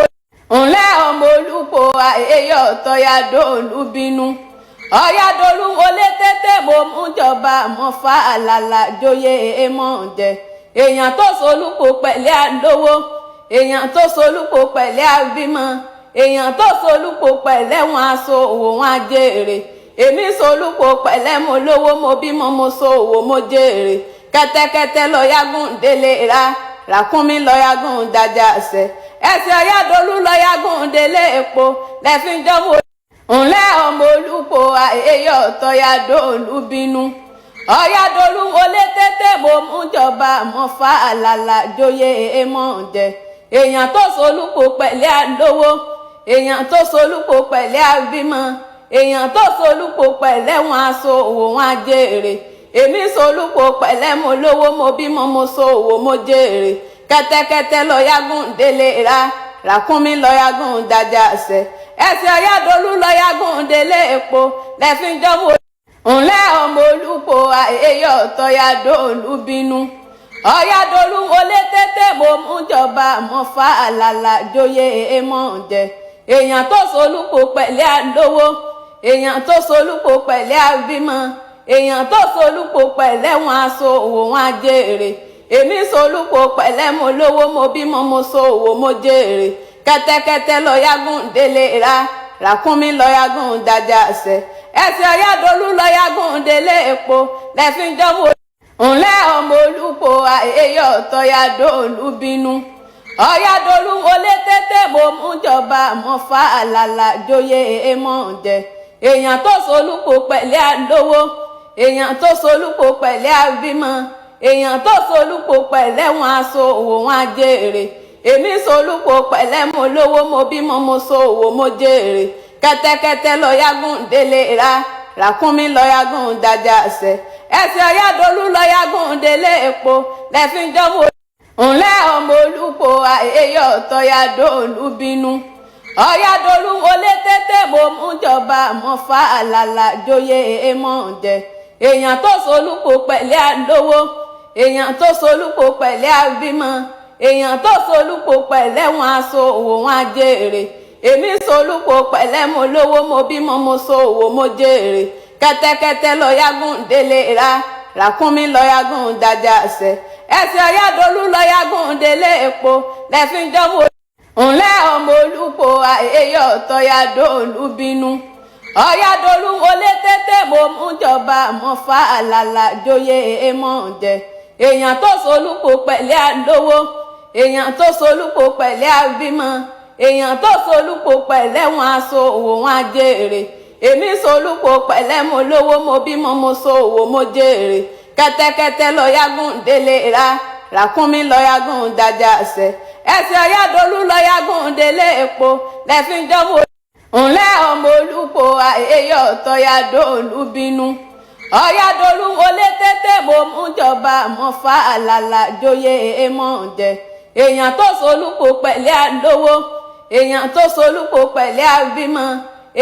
G: ńlẹ́ ọmọ olúpo àyèyọ̀ tọ́yádolú bínú ọ̀yádolú olé tètè mo mú jọba mo fa àlàlà joyè èèmọ̀ jẹ èèyàn tó solúpo pẹ̀lẹ́ àlówó èèyàn tó solúpo pẹ̀lẹ́ àbímọ èèyàn tó solúpo pẹ̀lẹ́ wọn aṣọ òwò wọn ajéèrè èmi solúpo pẹ̀lẹ́ mo lówó mo bímọ mo so òwò mo jèrè kẹ́tẹ́kẹ́tẹ́ lọ yágùn délé ra ràkúnmí lọ yágùn dájà àṣẹ ẹsẹ̀ ọ̀yádolú lọ yágùn délé epo lẹ́fín jọ́mọ ńlẹ́ ọmọ olúpo àyèyọ̀ tọ́yádolú bínú ọ̀yádolú olé tètè mo mú jọba mo fa àlàlà joyè èèmọ̀ jẹ èèyàn tó solúpo pẹ̀lẹ́ àlówó èèyàn tó solúpo pẹ̀lẹ́ àbímọ èèyàn tó solúpo pẹ̀lẹ́ wọn aṣọ òwò wọn ajéèrè èmi solúpo pẹ̀lẹ́ mo lówó mo bímọ mo so òwò mo jèrè kẹ́tẹ́kẹ́tẹ́ lọ yágùn délé ra ràkúnmí lọ yágùn dájà àṣẹ ẹsẹ̀ ọ̀yádolú lọ yágùn délé epo lẹ́fín jọ́mọ ńlẹ́ ọmọ olúpo àyèyọ̀ tọ́yádolú bínú ọ̀yádolú olé tètè mo mú jọba mo fa àlàlà joyè èèmọ̀ jẹ èèyàn tó solúpo pẹ̀lẹ́ àlówó èèyàn tó solúpo pẹ̀lẹ́ àbímọ èèyàn tó solúpo pẹ̀lẹ́ wọn aṣọ òwò wọn ajéèrè èmi solúpo pẹ̀lẹ́ mo lówó mo bímọ mo so òwò mo jèrè kẹ́tẹ́kẹ́tẹ́ lọ yágùn délé ra ràkúnmí lọ yágùn dájà àṣẹ ẹsẹ̀ ọ̀yádolú lọ yágùn délé epo lẹ́fín jọ́mọ ńlẹ́ ọmọ olúpo àyèyọ̀ tọ́yádolú bínú ọ̀yádolú olé tètè mo mú jọba mo fa àlàlà joyè èèmọ̀ jẹ èèyàn tó solúpo pẹ̀lẹ́ àlówó èèyàn tó solúpo pẹ̀lẹ́ àbímọ èèyàn tó solúpo pẹ̀lẹ́ wọn aṣọ òwò wọn ajéèrè èmi solúpo pẹ̀lẹ́ mo lówó mo bímọ mo so òwò mo jèrè kẹ́tẹ́kẹ́tẹ́ lọ yágùn délé ra ràkúnmí lọ yágùn dájà àṣẹ ẹsẹ̀ ọ̀yádolú lọ yágùn délé epo lẹ́fín jọ́mọ ńlẹ́ ọmọ olúpo àyèyọ̀ tọ́yádolú bínú ọ̀yádolú olé tètè mo mú jọba mo fa àlàlà joyè èèmọ̀ jẹ èèyàn tó solúpo pẹ̀lẹ́ àlówó èèyàn tó solúpo pẹ̀lẹ́ àbímọ èèyàn tó solúpo pẹ̀lẹ́ wọn aṣọ òwò wọn ajéèrè èmi solúpo pẹ̀lẹ́ mo lówó mo bímọ mo so òwò mo jèrè kẹ́tẹ́kẹ́tẹ́ lọ́yàgùn délé ra ràkúnmí lọ́yàgùn dájà ṣẹ ẹsẹ̀ ọ̀yàdọ́lù lọ́yàgùn délé epo lẹ́fíńjọ́mọ́ ńlẹ́ ọmọ olùpò àyèyọ̀ tọ́yàdọ́lù bínú ọ̀yàdọ́lù wọlé tètè mo mú jọba mo fa àlàlà joyè èèmọ̀ jẹ èèyàn tó solúpo pẹ̀lẹ́ àlówó èèyàn tó solúpo pẹ̀lẹ́ àbímọ èèyàn tó solúpo pẹ̀lẹ́ wọn aṣọ òwò wọn ajéèrè èmi solúpo pẹ̀lẹ́ mo lówó mo bímọ mo so òwò mo jèrè kẹ́tẹ́kẹ́tẹ́ lọ́yàgùn délé ra ràkúnmí lọ́yàgùn dájà ṣẹ ẹsẹ̀ ọ̀yàdọ́lù lọ́yàgùn délé epo lẹ́fíńjọ́mọ́ ńlẹ́ ọmọ olùpò àyèyọ̀ tọ́yàdọ́lù bínú ọ̀yàdọ́lù wọlé tètè mo mú jọba mo fa àlàlà joyè èèmọ̀ jẹ èèyàn tó solúpo pẹ̀lẹ́ àlówó èèyàn tó solúpo pẹ̀lẹ́ àbímọ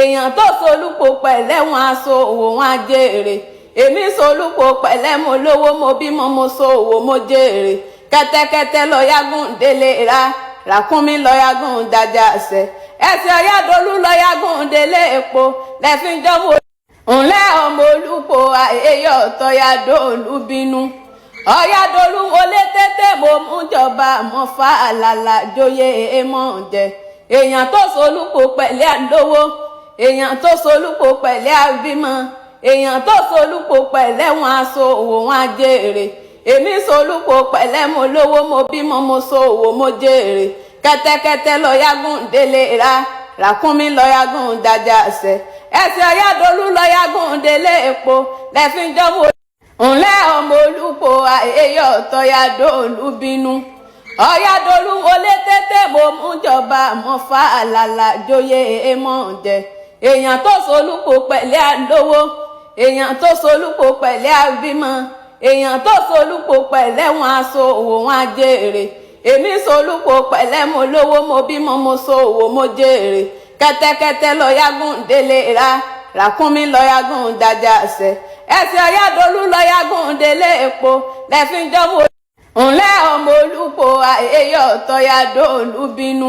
G: èèyàn tó solúpo pẹ̀lẹ́ wọn aṣọ òwò wọn ajéèrè èmi solúpo pẹ̀lẹ́ mo lówó mo bímọ mo so òwò mo jèrè kẹ́tẹ́kẹ́tẹ́ lọ́yàgùn délé ra ràkúnmí lọ́yàgùn dájà ṣẹ ẹsẹ̀ ọ̀yàdọ́lù lọ́yàgùn délé epo lẹ́fíńjọ́mọ́ ńlẹ́ ọmọ olùpò àyèyọ̀ tọ́yàdọ́lù bínú ọ̀yàdọ́lù wọlé tètè mo mú jọba mo fa àlàlà joyè èèmọ̀ jẹ èèyàn tó solúpo pẹ̀lẹ́ àlówó èèyàn tó solúpo pẹ̀lẹ́ àbímọ èèyàn tó solúpo pẹ̀lẹ́ wọn aṣọ òwò wọn ajéèrè èmi solúpo pẹ̀lẹ́ mo lówó mo bímọ mo so òwò mo jèrè kẹ́tẹ́kẹ́tẹ́ lọ́yàgùn délé ra ràkúnmí lọ́yàgùn dájà ṣẹ ẹsẹ̀ ọ̀yàdọ́lù lọ́yàgùn délé epo lẹ́fíńjọ́mọ́ ńlẹ́ ọmọ olùpò àyèyọ̀ tọ́yàdọ́lù bínú ọ̀yàdọ́lù wọlé tètè mo mú jọba mo fa àlàlà joyè èèmọ̀ jẹ èèyàn tó solúpo pẹ̀lẹ́ àlówó èèyàn tó solúpo pẹ̀lẹ́ àbímọ èèyàn tó solúpo pẹ̀lẹ́ wọn aṣọ òwò wọn ajéèrè èmi solúpo pẹ̀lẹ́ mo lówó mo bímọ mo so òwò mo jèrè kẹ́tẹ́kẹ́tẹ́ lọ́yàgùn délé ra ràkúnmí lọ́yàgùn dájà ṣẹ ẹsẹ̀ ọ̀yàdọ́lù lọ́yàgùn délé epo lẹ́fíńjọ́mọ́ ńlẹ́ ọmọ olùpò àyèyọ̀ tọ́yàdọ́lù bínú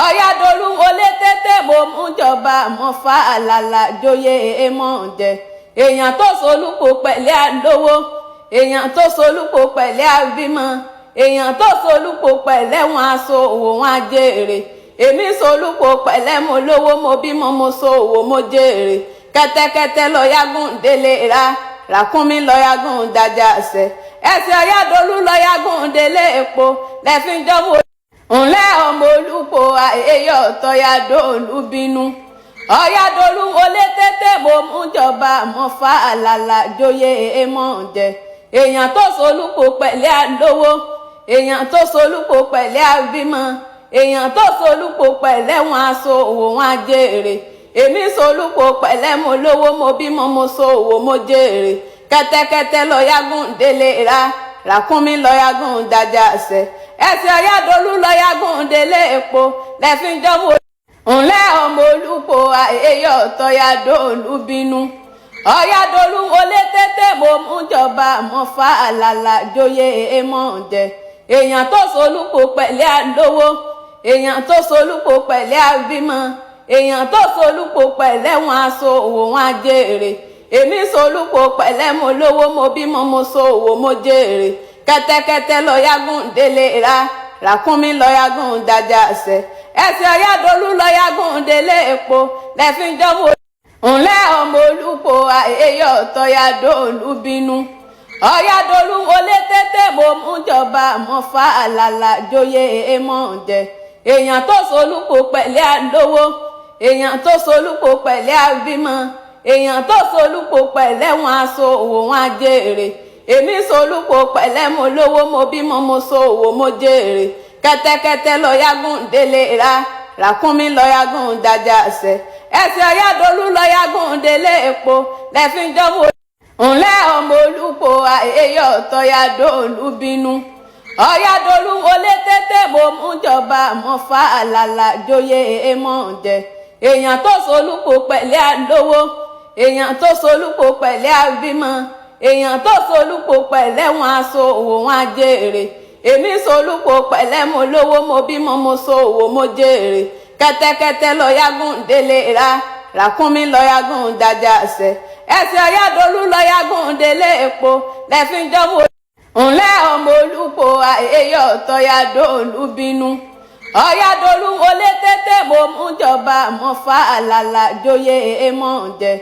G: ọ̀yàdọ́lù wọlé tètè mo mú jọba mo fa àlàlà joyè èèmọ̀ jẹ èèyàn tó solúpo pẹ̀lẹ́ àlówó èèyàn tó solúpo pẹ̀lẹ́ àbímọ èèyàn tó solúpo pẹ̀lẹ́ wọn aṣọ òwò wọn ajéèrè èmi solúpo pẹ̀lẹ́ mo lówó mo bímọ mo so òwò mo jèrè kẹ́tẹ́kẹ́tẹ́ lọ́yàgùn délé ra ràkúnmí lọ́yàgùn dájà ṣẹ ẹsẹ̀ ọ̀yàdọ́lù lọ́yàgùn délé epo lẹ́fíńjọ́mọ́ ńlẹ́ ọmọ olùpò àyèyọ̀ tọ́yàdọ́lù bínú ọ̀yàdọ́lù wọlé tètè mo mú jọba mo fa àlàlà joyè èèmọ̀ jẹ èèyàn tó solúpo pẹ̀lẹ́ àlówó èèyàn tó solúpo pẹ̀lẹ́ àbímọ èèyàn tó solúpo pẹ̀lẹ́ wọn aṣọ òwò wọn ajéèrè èmi solúpo pẹ̀lẹ́ mo lówó mo bímọ mo so òwò mo jèrè kẹ́tẹ́kẹ́tẹ́ lọ́yàgùn délé ra ràkúnmí lọ́yàgùn dájà ṣẹ ẹsẹ̀ ọ̀yàdọ́lù lọ́yàgùn délé epo lẹ́fíńjọ́mọ́ ńlẹ́ ọmọ olùpò àyèyọ̀ tọ́yàdọ́lù bínú ọ̀yàdọ́lù wọlé tètè mo mú jọba mo fa àlàlà joyè èèmọ̀ jẹ èèyàn tó solúpo pẹ̀lẹ́ àlówó èèyàn tó solúpo pẹ̀lẹ́ àbímọ èèyàn tó solúpo pẹ̀lẹ́ wọn aṣọ òwò wọn ajéèrè èmi solúpo pẹ̀lẹ́ mo lówó mo bímọ mo so òwò mo jèrè kẹ́tẹ́kẹ́tẹ́ lọ́yàgùn délé ra ràkúnmí lọ́yàgùn dájà ṣẹ ẹsẹ̀ ọ̀yàdọ́lù lọ́yàgùn délé epo lẹ́fíńjọ́mọ́ ńlẹ́ ọmọ olùpò àyèyọ̀ tọ́yàdọ́lù bínú ọ̀yàdọ́lù wọlé tètè mo mú jọba mo fa àlàlà joyè èèmọ̀ jẹ èèyàn tó solúpo pẹ̀lẹ́ àlówó èèyàn tó solúpo pẹ̀lẹ́ àbímọ èèyàn tó solúpo pẹ̀lẹ́ wọn aṣọ òwò wọn ajéèrè èmi solúpo pẹ̀lẹ́ mo lówó mo bímọ mo so òwò mo jèrè kẹ́tẹ́kẹ́tẹ́ lọ́yàgùn délé ra ràkúnmí lọ́yàgùn dájà ṣẹ ẹsẹ̀ ọ̀yàdọ́lù lọ́yàgùn délé epo lẹ́fíńjọ́mọ́ ńlẹ́ ọmọ olùpò àyèyọ̀ tọ́yàdọ́lù bínú ọ̀yàdọ́lù wọlé tètè mo mú jọba mo fa àlàlà joyè èèmọ̀ jẹ èèyàn tó solúpo pẹ̀lẹ́ àlówó èèyàn tó solúpo pẹ̀lẹ́ àbímọ èèyàn tó solúpo pẹ̀lẹ́ wọn aṣọ òwò wọn ajéèrè èmi solúpo pẹ̀lẹ́ mo lówó mo bímọ mo ṣòwò mo jèrè kẹ́tẹ́kẹ́tẹ́ lọ́yàgùn délé ra ràkúnmí lọ́yàgùn dájà ṣẹ ẹsẹ̀ ọ̀yádolú lọ́yàgùn délé epo lẹ́fíjọ́mọ́ ńlẹ́ ọmọ olúpo àyèyọ̀ tọ́yàdolú bínú ọ̀yádolú olé tètè mo mú jọba mo fa àlàlà joyè èèmọ̀ jẹ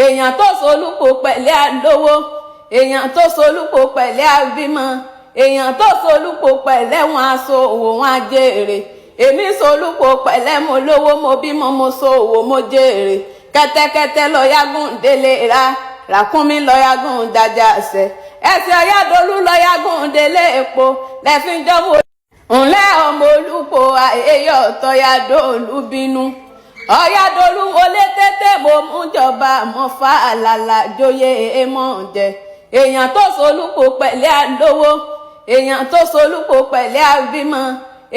G: èèyàn tó solúpo pẹ̀lẹ́ àlówó èèyàn tó solúpo pẹ̀lẹ́ àbímọ èèyàn tó solúpo pẹ̀lẹ́ wọn aṣọ òwò wọn ajèrè èmi solúpo pẹ̀lẹ́ mo lówó mo bímọ mo ṣòwò mo jèrè kẹ́tẹ́kẹ́tẹ́ lọ́yàgùn délé ra ràkúnmí lọ́yàgùn dájà ṣẹ ẹsẹ̀ ọ̀yádolú lọ́yàgùn délé epo lẹ́fíjọ́mọ́ ńlẹ́ ọmọ olúpo àyèyọ̀ tọ́yàdolú bínú ọ̀yádolú olé tètè mo mú jọba mo fa àlàlà joyè èèmọ̀ jẹ èèyàn tó solúpo pẹ̀lẹ́ àlówó èèyàn tó solúpo pẹ̀lẹ́ àbímọ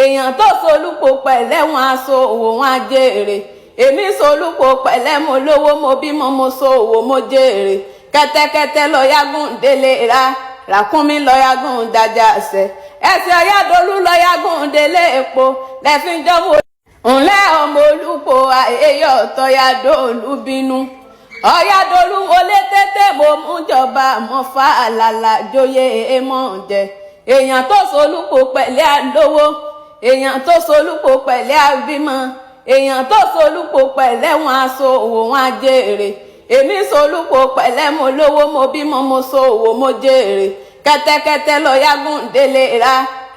G: èèyàn tó solúpo pẹ̀lẹ́ wọn aṣọ òwò wọn ajèrè èmi solúpo pẹ̀lẹ́ mo lówó mo bímọ mo ṣòwò mo jèrè kẹ́tẹ́kẹ́tẹ́ lọ́yàgùn délé ra ràkúnmí lọ́yàgùn dájà ṣẹ ẹsẹ̀ ọ̀yádolú lọ́yàgùn délé epo lẹ́fíjọ́mọ́ ńlẹ́ ọmọ olúpo àyèyọ̀ tọ́yàdolú bínú ọ̀yádolú olé tètè mo mú jọba mo fa àlàlà joyè èèmọ̀ jẹ èèyàn tó solúpo pẹ̀lẹ́ àlówó èèyàn tó solúpo pẹ̀lẹ́ àbímọ èèyàn tó solúpo pẹ̀lẹ́ wọn aṣọ òwò wọn ajèrè èmi solúpo pẹ̀lẹ́ mo lówó mo bímọ mo ṣòwò mo jèrè kẹ́tẹ́kẹ́tẹ́ lọ́yàgùn délé ra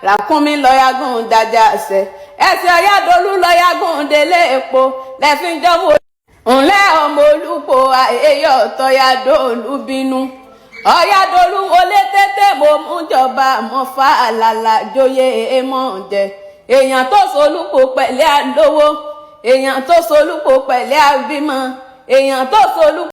G: ràkúnmí lọ́yàgùn dájà ṣẹ ẹsẹ̀ ọ̀yádolú lọ́yàgùn délé epo lẹ́fíjọ́mọ́ ńlẹ́ ọmọ olúpo àyèyọ̀ tọ́yàdolú bínú ọ̀yádolú olé tètè mo mú jọba mo fa àlàlà joyè èèmọ̀ jẹ èèyàn tó solúpo pẹ̀lẹ́ àlówó èèyàn tó solúpo pẹ̀lẹ́ àbímọ èèyàn tó solúpo